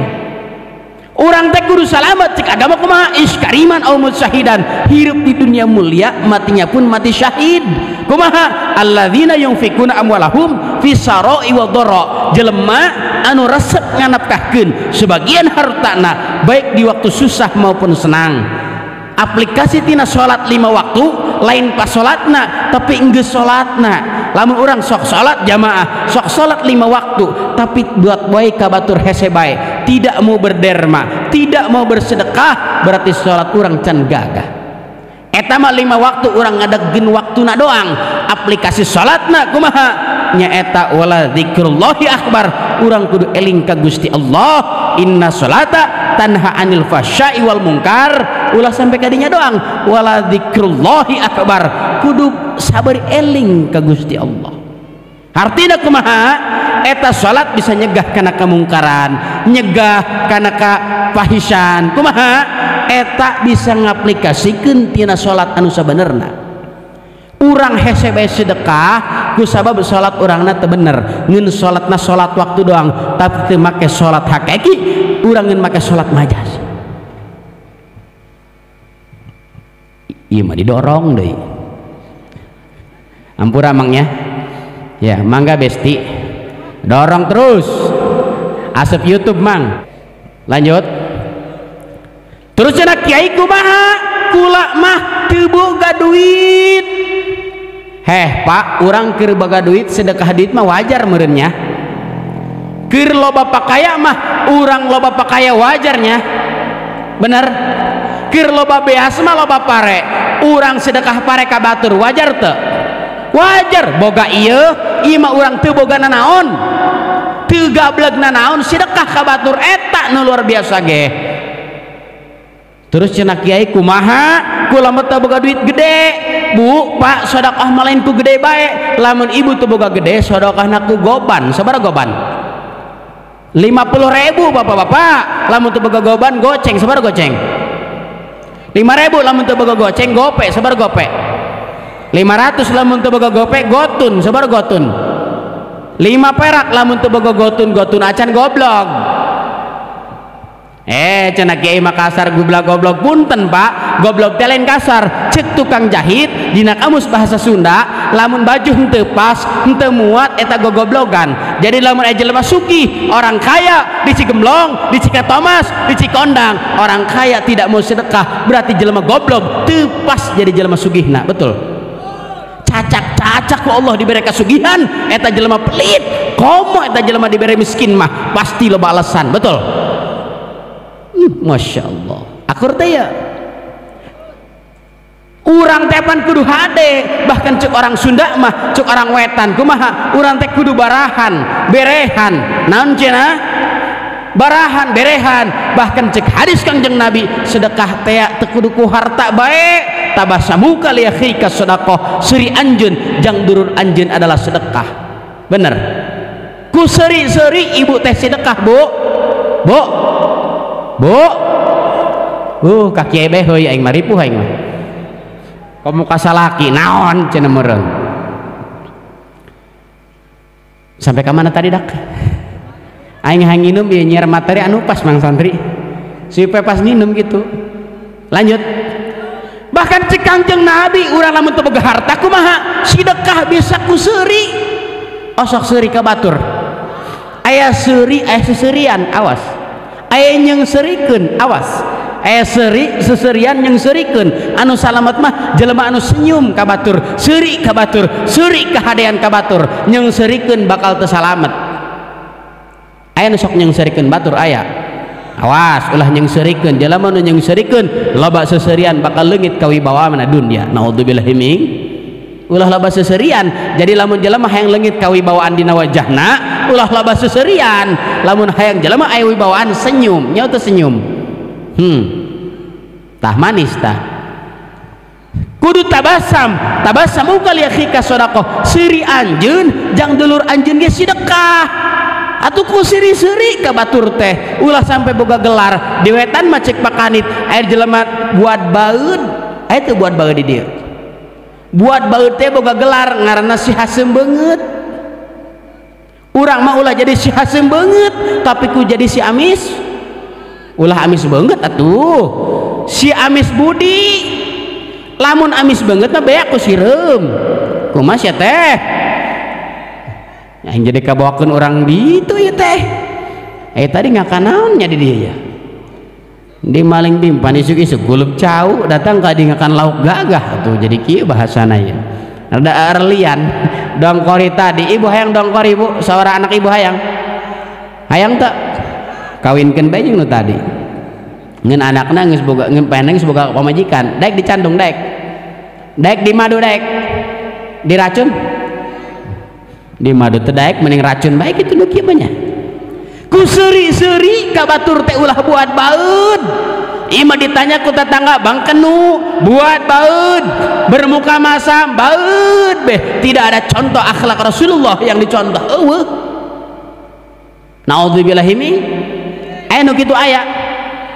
urang teh kudu salamet cik agama kumaha iskariman au musyahidan hirup di dunia mulia matinya pun mati syahid kumaha alladzina yunfikuna amwalahum fi sarai wa dharra jelema anu resep nganapkahkeun sebagian hartana baik di waktu susah maupun senang. Aplikasi tina salat 5 waktu lain pas salatna tapi enggeus salatna lamun urang sok salat jamaah sok salat 5 waktu tapi buat bae ka batur hese bae tidak mau berderma tidak mau bersedekah berarti salat urang can gagah eta mah 5 waktu urang ngadegkeun waktuna doang aplikasi salatna kumaha nyaeta wala dzikrullahi akbar urang kudu eling ka Gusti Allah inna sholata tanha anil fasya'i wal munkar ulah sampai kadinya doang wala dzikrullahi akbar kudu sabar eling ka Gusti Allah artina kumaha eta salat bisa nyegah kana kemungkaran nyegah kana kafahisan kumaha eta bisa ngaplikasikeun tina salat anu sabenerna urang hese bae sedekah ku sabab salat urangna teu bener ngeun salatna salat waktu doang tapi teu make salat hakiki urang ngeun make salat majaz ieu mah didorong deui Ampura mangnya ya, mangga besti dorong terus asap YouTube mang. Lanjut terus cenah kiai kumaha kula mah teu boga duit. Heh pak, urang keur boga duit sedekah duit mah wajar meureunnya. Keur loba pakaya mah urang loba pakaya wajarnya, bener. Keur loba beas mah loba pare, urang sedekah pare ka batur wajar teu? Wajar. Boga ieu mah urang teu boga nanaon, teu gablek nanaon, sedekah ka batur eta nu luar biasa ge. Terus cenah kiai kumaha kula mah teu boga duit gede. Bu pak, sedekah mah lain ku gede bae. Lamun ibu teu boga gede, sedekahna ku goban. Sabaraha goban? 50.000 bapak-bapak. Lamun teu boga goban goceng, sabaraha goceng? 5.000. Lamun teu boga goceng gope, sabaraha gope? 500. Lamun teu boga gope gotun, sabaraha gotun? 5 perak. Lamun teu boga gotun, gotun acan goblok. Cenah kiai Makassar goblok punten pak, goblok teh lain kasar. Cek tukang jahit dina kamus bahasa Sunda, lamun baju henteu pas henteu muat eta gogoblogan. Jadi lamun aya jelema sugih, orang kaya di Cigemblong, di Cikatomas, di Cikondang, orang kaya tidak mau sedekah, berarti jelema goblok teu pas jadi jelema sugihna. Betul? Cacak-cacak ku Allah dibere kasugihan, eta jelema pelit. Komo eta jelema dibere miskin mah pasti loba alasan. Betul? Masya Allah. Akur teh ya urang tepan kudu hade, bahkan cek orang Sunda mah cek orang wetan kumaha urang teh kudu barahan berehan. Naon cenah? Barahan berehan. Bahkan cek hadis Kangjeng Nabi, sedekah teh teu kudu ku harta bae, tabasamuka li akhika sedekah, seuri anjeun jang durun anjeun adalah sedekah. Bener? Ku seuri-seuri ibu teh sedekah, Bu. Kaki ebe heuy aing mah ripuh aing mah. Komo kasalaki naon cenah meureun. Sampai ka mana tadi dak? Aing hanginum ieu nyiar materi anu pas Mang Santri. Supaya pas ninum gitu. Lanjut. Bahkan cek Kangjeng Nabi urang lamun teu boga harta kumaha? Sedekah bisa ku seuri. Osok seuri ka batur. Aya seuri, aya seseurian, awas. Aya nyeungseurikeun, awas. Aya seserian nyeungseurikeun. Anu salamet mah jelema anu senyum ka batur, seuri ka batur, seuri kahadean ka batur, nyeungseurikeun bakal teu salamet. Aya nu sok nyeungseurikeun batur aya. Awas ulah nyeungseurikeun, jelema nu nyeungseurikeun loba seserian bakal leungit kawibawaana dunya. Naudzubillahi min. Ulah loba seserian, jadi lamun jelema hayang leungit kawibawaan dina wajahna, ulah loba seserian. Lamun hayang jelema aya wibawaan senyum, nya teh senyum. Tah manis tah. Kudu tabasam kali akhika sedekah. Seuri anjeun jang dulur anjeun ge sedekah. Atuh ku seuri-seuri ka batur teh, ulah sampai boga gelar. Di wetan mah cek pakanit, aya jelema buat baeud, aya teu buat baeud di dieu. Buat baeud teh boga gelar ngaranna si Haseum Beungeut. Urang mah ulah jadi si Haseum Beungeut, tapi ku jadi si Amis. Ulah Amis Beungeut atuh. Si Amis Budi. Lamun Amis Beungeut mah beak ku sireum. Kumaha sia teh? Yang jadi kabawakeun urang ditu ieu teh. Tadi ngakanaonnya di dieu ya. Di maling bimpan isuk-isuk gulub cau datang ka di ngakan lauk gagah tuh jadi kieu bahasana ya. Rada arlian dongkori tadi ibu hayang dongkori ibu saudara anak ibu hayang teu kawinkeun bae jeung nu tadi ngeun anakna geus boga ngeun peneng geus boga pamajikan daek dicandung daek di madu daek diracun di madu teu daek mending racun bae kitu nu kieu nya. Ku seuri-seuri ka batur teh ulah buat baeud. Ima ditanya ku tetangga Bang Kenu buat baeud, bermuka masam baeud beh. Tidak ada contoh akhlak Rasulullah yang dicontoh. Eueuh. Naudzubillahi min. Nu kitu aya.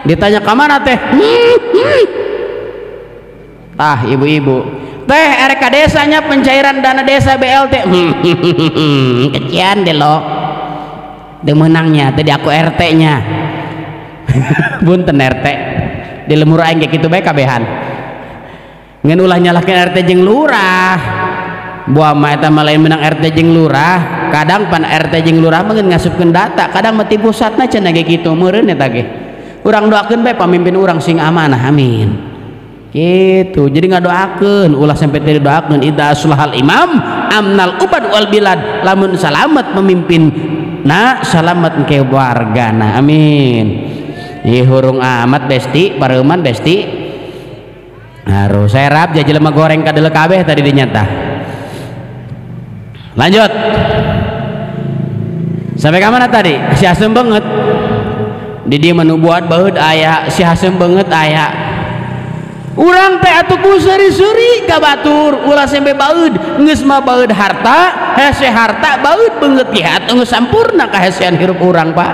Ditanya ka mana teh? Tah ibu-ibu. Teh erek ka desanya pencairan dana desa BLT. Kecian deh lo. Demenangnya tadi aku RT nya bunten RT di lemur aing kayak gitu bae kabehan ngeun ulah nyalahkeun RT jeung lurah buah mah eta mah lain menang RT jeung lurah, kadang pan RT jeung lurah mah ngasupkeun data, kadang mah ti pusatna cenah ge kitu meureun eta ge. Urang doakeun bae pamimpin urang sing amanah, amin. Gitu. Jadi ngadoakeun, ulah sampai teu doakeun idza aslahal imam amnal ubad wal bilad, lamun salamet pemimpin na salamet ke wargana, amin. Ieu hurung amat besti, pareuman besti. Harus serap jadi jelema goreng kadele kabeh tadi dinyata. Lanjut sampai ke mana tadi? Si Hasem banget di dia menubuat baheud aya, si Hasem banget aya. Urang teh atuh ku seri-seri ka batur ulah sampai baeud geus mah baeud harta hese harta baeud beungeut ge atuh geus sampurna kahesean hirup urang Pak.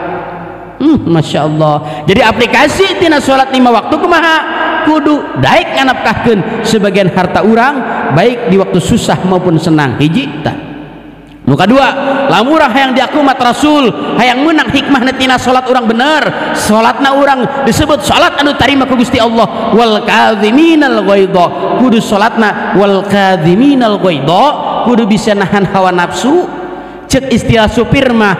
Masya Allah. Jadi aplikasi tina sholat 5 waktu kumaha kudu daek nganapkahkeun sebagian harta urang baik di waktu susah maupun senang. Hiji tah. Nu kadua, lamun urang hayang diakumat Rasul, hayang menang hikmah tina salat urang bener, salatna urang disebut salat anu tarima ku Gusti Allah. Wal kadhiminal ghaidha, kudu salatna wal kadhiminal ghaidha, kudu bisa nahan hawa nafsu. Cek istilah supir mah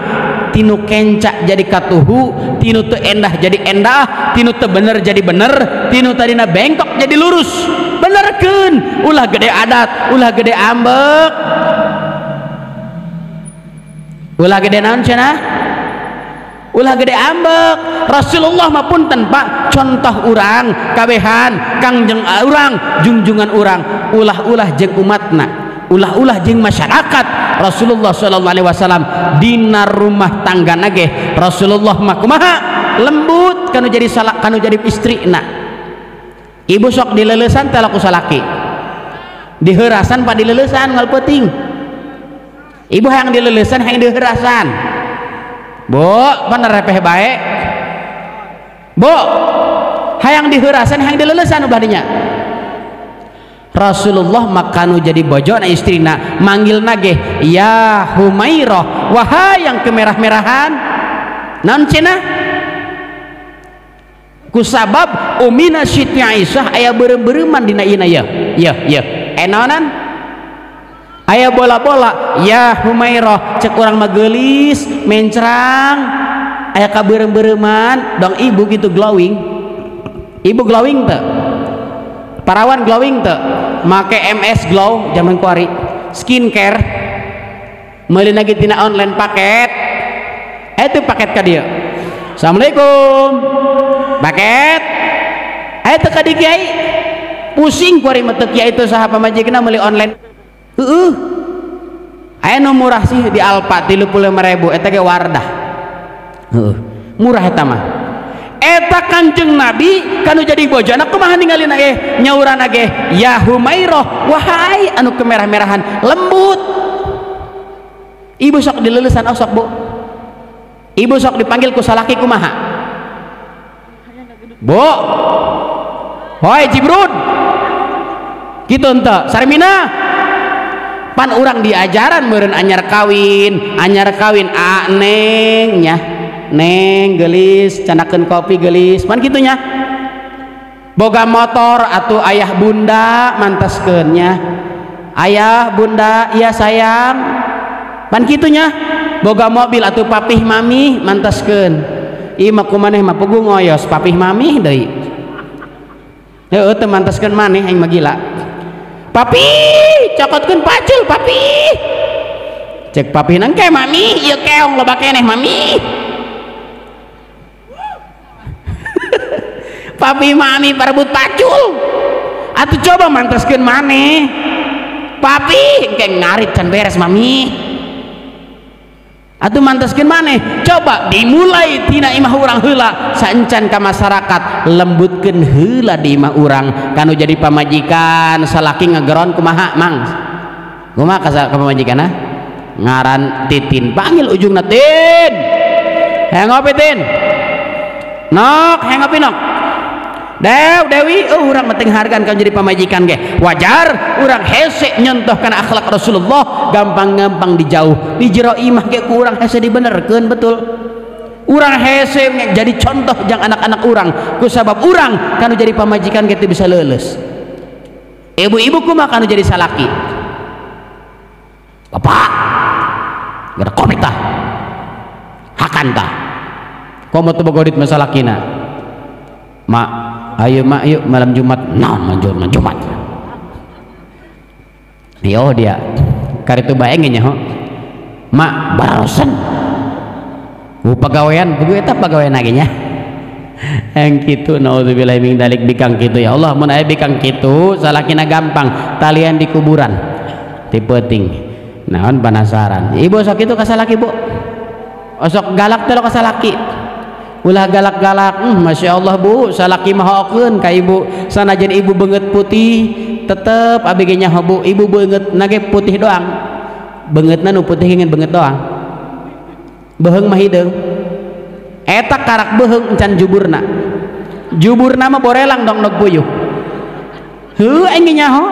tinu kencak jadi katuhu, tinu teu endah jadi endah, tinu teu bener jadi bener, tinu tadina bengkok jadi lurus. Benerkeun, ulah gede adat, ulah gede ambek. Ulah gede naon cenah? Ulah gede ambek. Rasulullah mah punten Pak, contoh urang kabehan kangjeng urang, junjungan urang, ulah-ulah jeung umatna, ulah-ulah jeung masyarakat. Rasulullah sallallahu alaihi wasallam dina rumah tanggana ge Rasulullah mah kumaha? Lembut kanu jadi salak kanu jadi istrina. Ibu sok dileleusan teh laku salaki. Diheurasan pa dileleusan ngal peuting. Ibu hayang dileleusan hayang diheurasan. Bu, pan repeh bae. Bu, hayang diheurasan hayang dileleusan ulah dinya. Rasulullah makanu jadi bojona istrina manggilna ge ya Humairah, wahai yang kemerah-merahan. Naon cenah? Kusabab umina Siti Aisyah aya beureum-beureuman dina ieu ya. Ya. Naonan? Aya bola-bola ya Humairah, cek urang mah geulis mencrang aya kabeureum-beureuman dong ibu gitu glowing. Ibu glowing teu? Parawan glowing teu? Make MS Glow zaman kuari skincare meuli lagi tina online paket itu paket ka dieu. Assalamualaikum paket itu ka di kiai pusing kuari mah teu kiai itu saha pamajikna meuli online. Aya nu murah sih di Alfa 35.000 eta ge Wardah. Murah eta mah. Eta Kanjeng Nabi kanu jadi bojona kumaha ningalina ge nyaurana ge ya Humairah, wahai anu kemerah-merahan lembut. Ibu sok dileleusan oh sok Bu. Ibu sok dipanggil ku salaki kumaha? Bu. Hoi Jibrud. Kitu henteu sarmina. Pan urang diajaran meureun anyar kawin a neng nya. Neng gelis canakeun kopi gelis pan kitunya. Boga motor atuh ayah bunda mantaskeun nya. Ayah bunda iya sayang pan kitunya. Boga mobil atuh papih mami mantaskeun. Ieu mah kumaneh mah pugu ngoyos papih mami deui. Heuh teu mantaskeun maneh aing mah gila. Papi cokotkeun pacul papi. Cek papi nang ke mami ieu keong loba keneh mami. Papi mami parebut pacul atuh coba mantaskeun maneh papi engke ngarit can beres mami atuh mantaskeun maneh coba dimulai tina imah urang heula saencan ka masyarakat lembutkeun heula di imah urang kanu jadi pamajikan salaki ngageron kumaha mang kumaha ka pamajikanna ngaran Titin panggil ujungna Tin hayang ngopi Tin nok hayang ngopi nok Dewi, urang penting hargaan kau jadi pamajikan ge. Wajar, urang hese nyontoh kana akhlak Rasulullah, gampang-gampang dijauh. Di jero imah ge ku urang hese dibenerkeun betul. Urang hese jadi contoh jang anak-anak urang. Ku sabab urang kanu jadi pamajikan ge teu bisa leuleus. Ibu-ibu kumaha kanu jadi salaki. bapak gara komik tah hakan tah komo teu bogodit masalah kina mak ayo mak yuk malam Jumat naon Jumat yo dia karitu bae nya ho mak barosen pagawean buku eta pagawean lagi nya yang gitu naudzubillah min dalik bikang kitu ya Allah mun aya bikang kitu salakina gampang talian di kuburan ti peuting naon penasaran ibu sok itu ka salaki bu osok galak teh lo ka salaki ulah galak-galak Masya Allah bu salaki mah hokeun ka ibu sanajan ibu beungeut putih tetep abg nya bu ibu beungeut nage putih doang beungeutna nu putih ngeun beungeut doang beheung mah hideung eta karak beheung encan juburna mah borelang dong nog puyuh heuh engge nyaho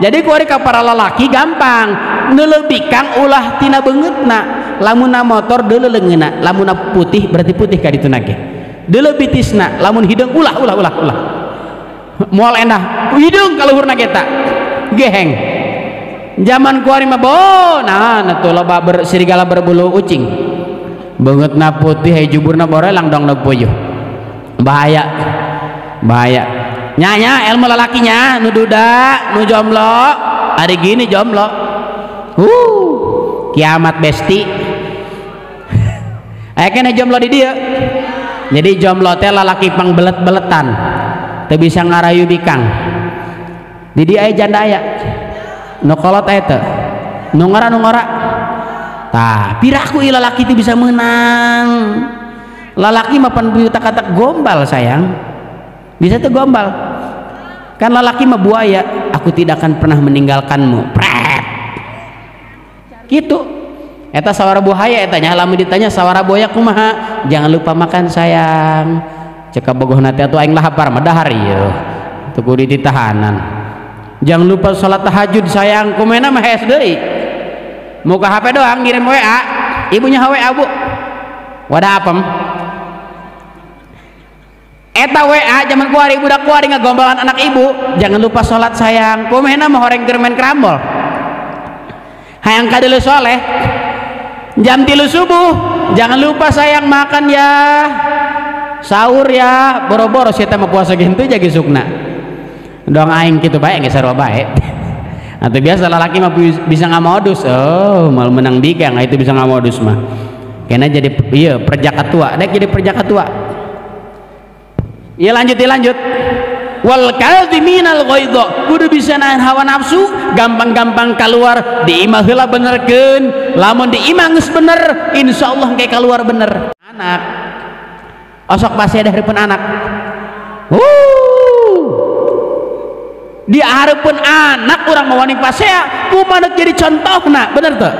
jadi kuari ka para lalaki gampang neuleubikan ulah tina beungeutna lamunna motor deuleuleungeuna lamunna putih berarti putih ka ditu nage deuleubitisna lamun hideung ulah moal endah hideung ka luhurna geta geheng zaman kuari mah nah tuh loba serigala berbulu ucing beungeutna putih he juburna borelang dong nog puyuh bahaya nyanya ilmu lalakinya nu duda nu jomblo ari gini jomblo kiamat besti aya kene jomblo di dieu jadi jomblo teh lalaki pangbelet-beletan teu bisa ngarayu bikang di dieu aya janda aya nu kolot aya teu nu ngora tah piraku ieu lalaki teh bisa menang lalaki mah pan kata gombal sayang bisa tuh gombal kan lalaki mah buaya aku tidak akan pernah meninggalkanmu pret gitu eta sawara buaya eta nya lamun ditanya sawara buaya kumaha jangan lupa makan sayang cek bogohna teh atuh aing lahapar mah dahar ieu teu kudu ditahanan jangan lupa salat tahajud sayang kumena mah hees deui muka HP doang ngirim WA ibunya WA bu wadah apem eta WA zaman kuari budak kuari ngagombalan anak ibu jangan lupa sholat sayang kumena mah horeng germen kerambol hayang kadeuleu soleh jam 3 subuh jangan lupa sayang makan ya sahur ya boro-boro sia teh mah puasa gitu jadi sukna doang aing kitu bae geus sarua bae atau biasa lalaki mah bisa ngamodus mal menang digang itu bisa ngamodus mah kena jadi iya perjaka tua dek jadi perjaka tua iya lanjut wal kadhiminal ghaidha kudu bisa nahan hawa nafsu gampang-gampang keluar diimah heula benerkeun lamun diimah geus bener insyaallah engke keluar bener anak osok pasti ada hareupeun anak di hareupeun anak urang mau wani pasea kumaha jadi contohna bener teu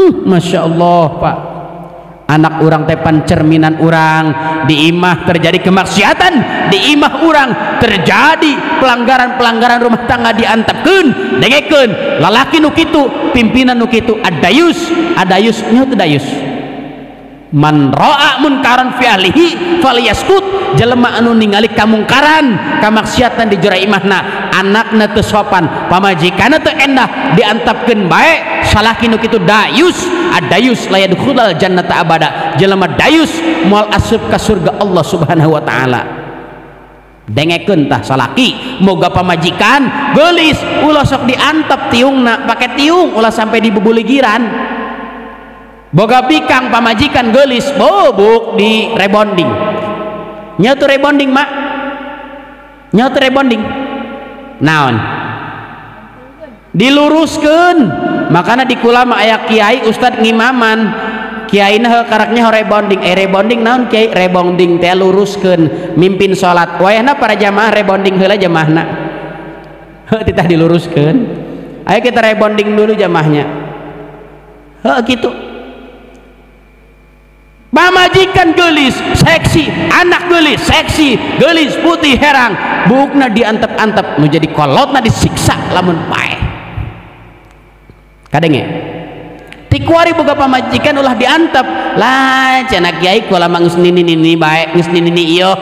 Masya Allah Pak anak orang teh pancerminan orang di imah terjadi kemaksiatan di imah orang terjadi pelanggaran rumah tangga diantepkeun dengekeun lalaki nu kitu pimpinan nu kitu adayus nya teu dayus man ra'a munkaran fi ahlihi falyaskut jelema anu ningali kamungkaran kamaksiatan di jura imahna anakna teu sopan pamajikanna teu endah diantapkeun bae salaki nu kitu dayus adayus la yadkhulul jannata abada jelema dayus moal asup ka surga Allah Subhanahu wa taala dengekeun tah salaki moga pamajikan geulis ulah sok diantep tiungna pake tiung ulah sampai dibubuligiran boga bikang pamajikan geulis bobok di rebonding nyatu rebonding mak nyatu rebonding naon diluruskeun makana di kulama aya kiai ustad ngimaman kiaina karaknya rebonding rebonding naon kiai rebonding teh luruskeun mimpin salat wayahna para jamaah rebonding heula jamaahna titah diluruskeun ayo kita rebonding dulu jamaahnya gitu pamajikan gelis seksi anak gelis seksi gelis putih herang bukna diantep-antep nu jadi kolotna disiksa lamun pae kadenge ti kuari boga pamajikan ulah diantep lah cenah kiai kula mah geus nini bae geus nini ieu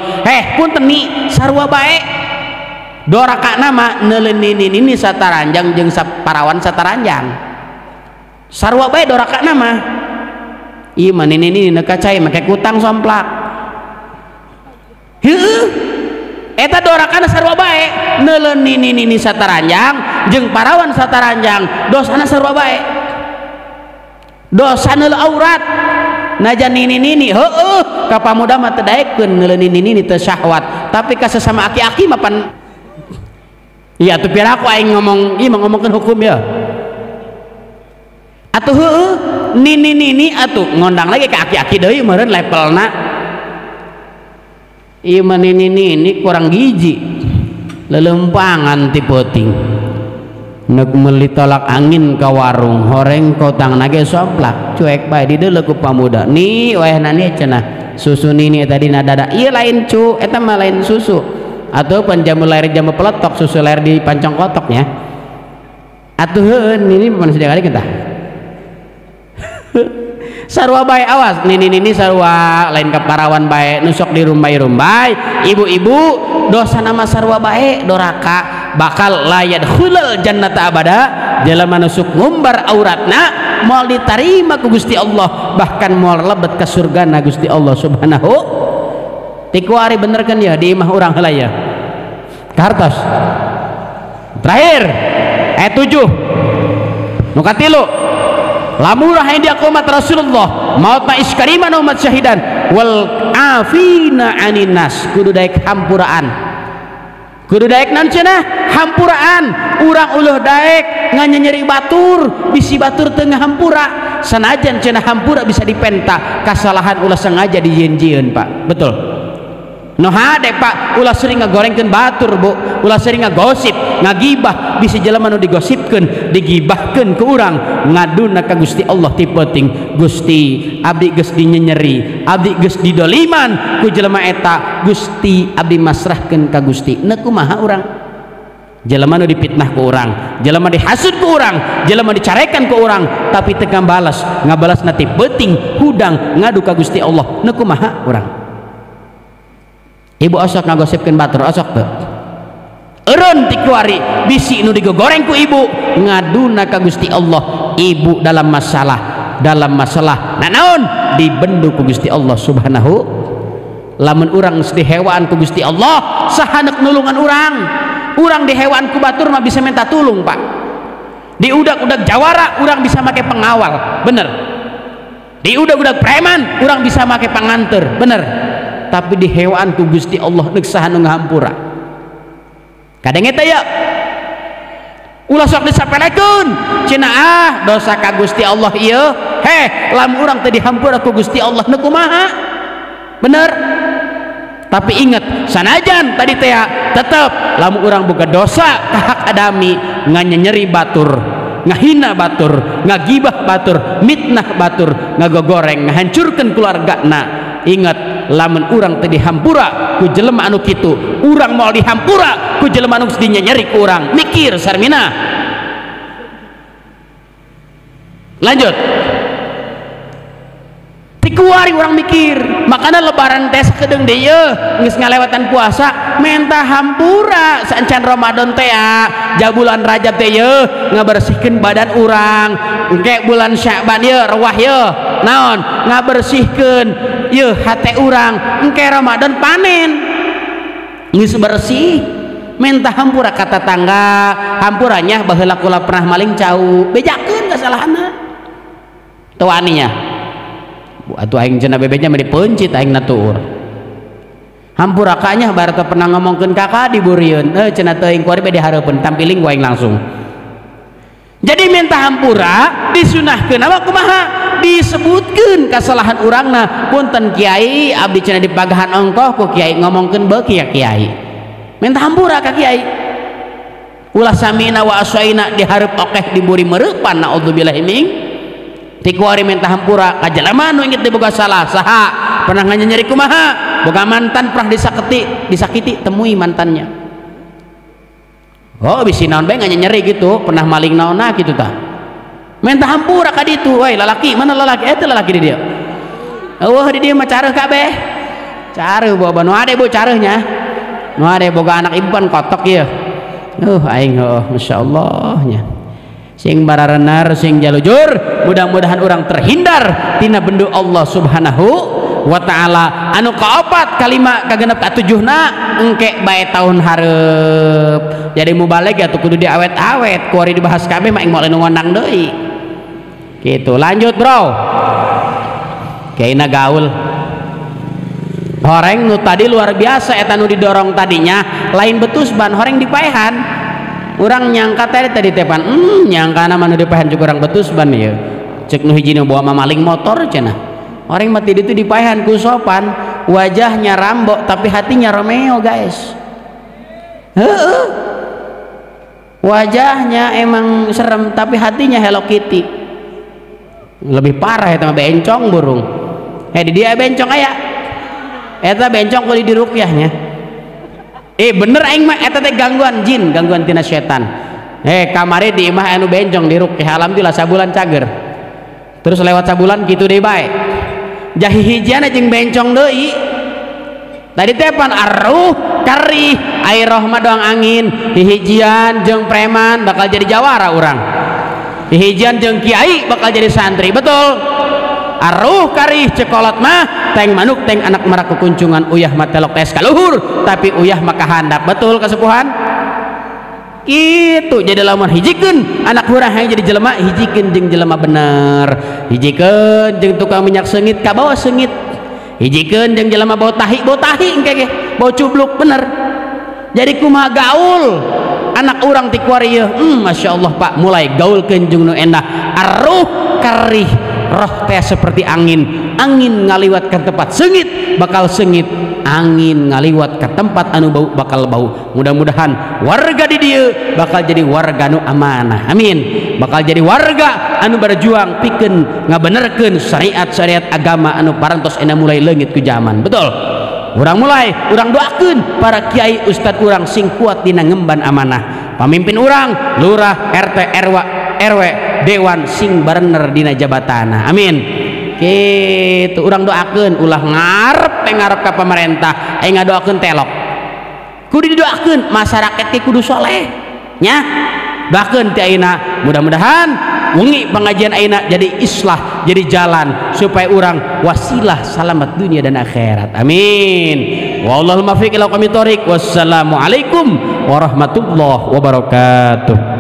punten ni sarua bae doraka nama nelenini sataranjang jeung parawan sataranjang sarua bae doraka nama ieu mah ini nekacai make kutang somplak heuh eta dorakana sarua bae nelenini sataranjang jeung parawan sataranjang dosana sarua bae dosa neul aurat najan nini heuh ka pamuda mah teu daekeun nelenini teu syahwat tapi ka sesama aki-aki mah pan iya atuh piraku aing ngomong ieu mah ngomongkeun hukum ya atuh heuh nini atuh ngondang lagi ka aki-aki deui meureun levelna ieu mah nini kurang giji lelempangan ti peuting neuk meuli tolak angin ka warung horeng kotang nage somplak cuek bae di deuleu ku pamuda ni wehna ni cenah susu nini tadi nadada ieu lain cu eta mah lain susu atau panjamu lair jamu peletok susu lair di pancong kotoknya atuh heuh nini mana sedia kali kita sarua bae awas nini sarua lain ka parawan bae nusok di rumbai ibu-ibu dosa nama sarua bae doraka bakal layad khulal jannata abada jelema nusuk ngumbar auratna moal ditarima ku Gusti Allah bahkan moal lebet ka surgana Gusti Allah subhanahu tikuari benerkeun ya di imah urang heula ya kartos terakhir ayat 7 nu katilu lamurah yang diakumat Rasulullah maut ma iskariman umat syahidan wal afina anin nas kudu daek hampuraan kudu daek naon cenah hampuraan urang uluh daek nganyeri batur bisi batur teu ngahampura sanajan cenah hampura bisa dipenta kasalahan ulah sengaja dijieun-jieun Pak betul no hade Pak ulah sering ngagorengkeun batur Bu ulah sering ngagosip ngagibah bisa jelema nu digosipkeun digibahkeun ke urang ngaduna ka Gusti Allah ti peuting Gusti abdi geus dinyenyeri abdi geus didoliman ku jelema eta Gusti abdi masrahkeun ka Gusti neuk kumaha urang jelema nu dipitnah ku urang jelema dihasud ku urang jelema dicarekan ku urang tapi teu ngabalasna ti peuting hudang ngadu ka Gusti Allah neuk kumaha urang ibu osok ngagosipkeun batur osok teu eureun ti kuari bisi nu digoreng ku ibu ngaduna ka Gusti Allah ibu dalam masalah nah naon dibendu ku Gusti Allah subhanahu lamun urang geus dihewaan ku Gusti Allah saha neuk nulungan urang dihewaan ku batur mah bisa minta tulung Pak di udak-udak jawara urang bisa make pengawal bener di udak-udak preman urang bisa make panganteur bener tapi di hewan ku Gusti Allah neuk saha nu ngahampura kadang eta ya ulah sok disapelekeun cenah dosa ka Gusti Allah ieu lamun urang teu dihampura ku Gusti Allah neuk kumaha bener tapi ingat sanajan tadi teh tetep lamun urang boga dosa ka hak adami nganyeri batur ngahina batur ngagibah batur mitnah batur ngagogoreng ngahancurkeun keluargana ingat lamun urang teu dihampura ku jelema anu kitu urang moal dihampura ku jelema anu geus dinyeri ku urang mikir sarmina lanjut tikuari urang mikir makana lebaran teh sakedeung deui geus ngalewatan puasa menta hampura saencan Ramadan teh ja bulan Rajab teh ngabersihkeun badan urang engke bulan Sya'ban rewah naon ngabersihkeun hate urang engke Ramadan panen geus bersih menta hampura ka tetangga hampuranya baheula kula pernah maling cau bejakeun kasalahanna teu waninya atuh aing cenah bebenya mah dipencit aing natur hampura kanya barata pernah ngomongkeun kakak diburieun cenah teu aing kuari bade hareupeun tampiling ku aing langsung jadi minta hampura disunahkeun apa kumaha disebutkeun kasalahan urangna punten kiai abdi cenah dipagahan ongkoh ku kiai ngomongkeun beuki ya kiai minta hampura ka kiai ulah samina wa asaina dihareup okeh diburi meurepan naudzubillahi min tikuari minta hampura ka jelema nu inget diboga salah saha pernah nganyeri kumaha boga mantan pernah disakiti temui mantannya bisi naon bae nganyeri gitu pernah maling naonna gitu tah minta hampura ka ditu woi lalaki mana lalaki eta lalaki di dia di dia mah careuh kabeh careuh bawa nu ade bu careuhnya nu ade boga anak ibu kan kotok ya aing Masya Allah nya sing bararenar sing jalujur mudah-mudahan orang terhindar tina bendu Allah subhanahu wa ta'ala anu kaopat kalima kagenep katujuhna engke bae tahun hareup jadi mubalig atuh kudu diawet-awet kuari dibahas kabeh mah ing moal ngondang deui gitu. Lanjut bro, kaina gaul horeng nu tadi luar biasa eta nu didorong tadinya lain betus ban horeng dipaehan urang nyangka tadi tepan nyangka nama nu dipaehan juga orang betus ban ya cek nu hiji nu bawa mamaling motor cenah orang mati itu dipaehan ku sopan wajahnya Rambo tapi hatinya Romeo guys wajahnya emang serem tapi hatinya Hello Kitty lebih parah eta bencong burung di dia bencong aya eta bencong kudu diruqyahnya bener aing mah eta teh gangguan jin gangguan tina setan kamari di imah anu bencong diruqyah alhamdulillah sabulan cager terus lewat sabulan kitu deui bae jahi hijiana jeung bencong deui tadi tepan arruh karih air rahmah doang angin hijian jeung preman bakal jadi jawara urang hijian jeung kiai bakal jadi santri betul arruh karih cekolot mah teng manuk teng anak merak kekuncingan uyah mah telok tes kaluhur tapi uyah mah kahandap betul kasepuhan itu jadi lamun hijikeun anak urang yang jadi jelema hijikeun jeung jelema bener hijikeun jeung tukang minyak seungit ka bawa seungit hijikeun jeung jelema bau tahi engke ge bau cubluk bener jadi kumaha gaul anak urang ti kuari Masya Allah Pak mulai gaulkeun jeung nu endah arruh karih roh teh seperti angin ngaliwat ke tempat sengit bakal sengit angin ngaliwat ke tempat anu bau bakal bau mudah-mudahan warga di dieu bakal jadi warga nu amanah amin bakal jadi warga anu berjuang pikeun ngabenerkeun syariat agama anu parantos ena mulai leungit ku zaman betul urang doakeun para kiai ustad urang sing kuat dina ngemban amanah pamimpin urang lurah RT RW dewan sing bener dina jabatana amin gitu urang doakeun ulah ngarep ka pemerintah aing ngadoakeun telok kudu didoakeun masyarakat teh kudu soleh nya doakeun ti ayeuna mudah-mudahan wengi pengajian ayeuna jadi islah jadi jalan supaya urang wasilah selamat dunia dan akhirat amin wallahul muwaffiq ila aqwamit thoriq wassalamu alaikum warahmatullahi wabarakatuh.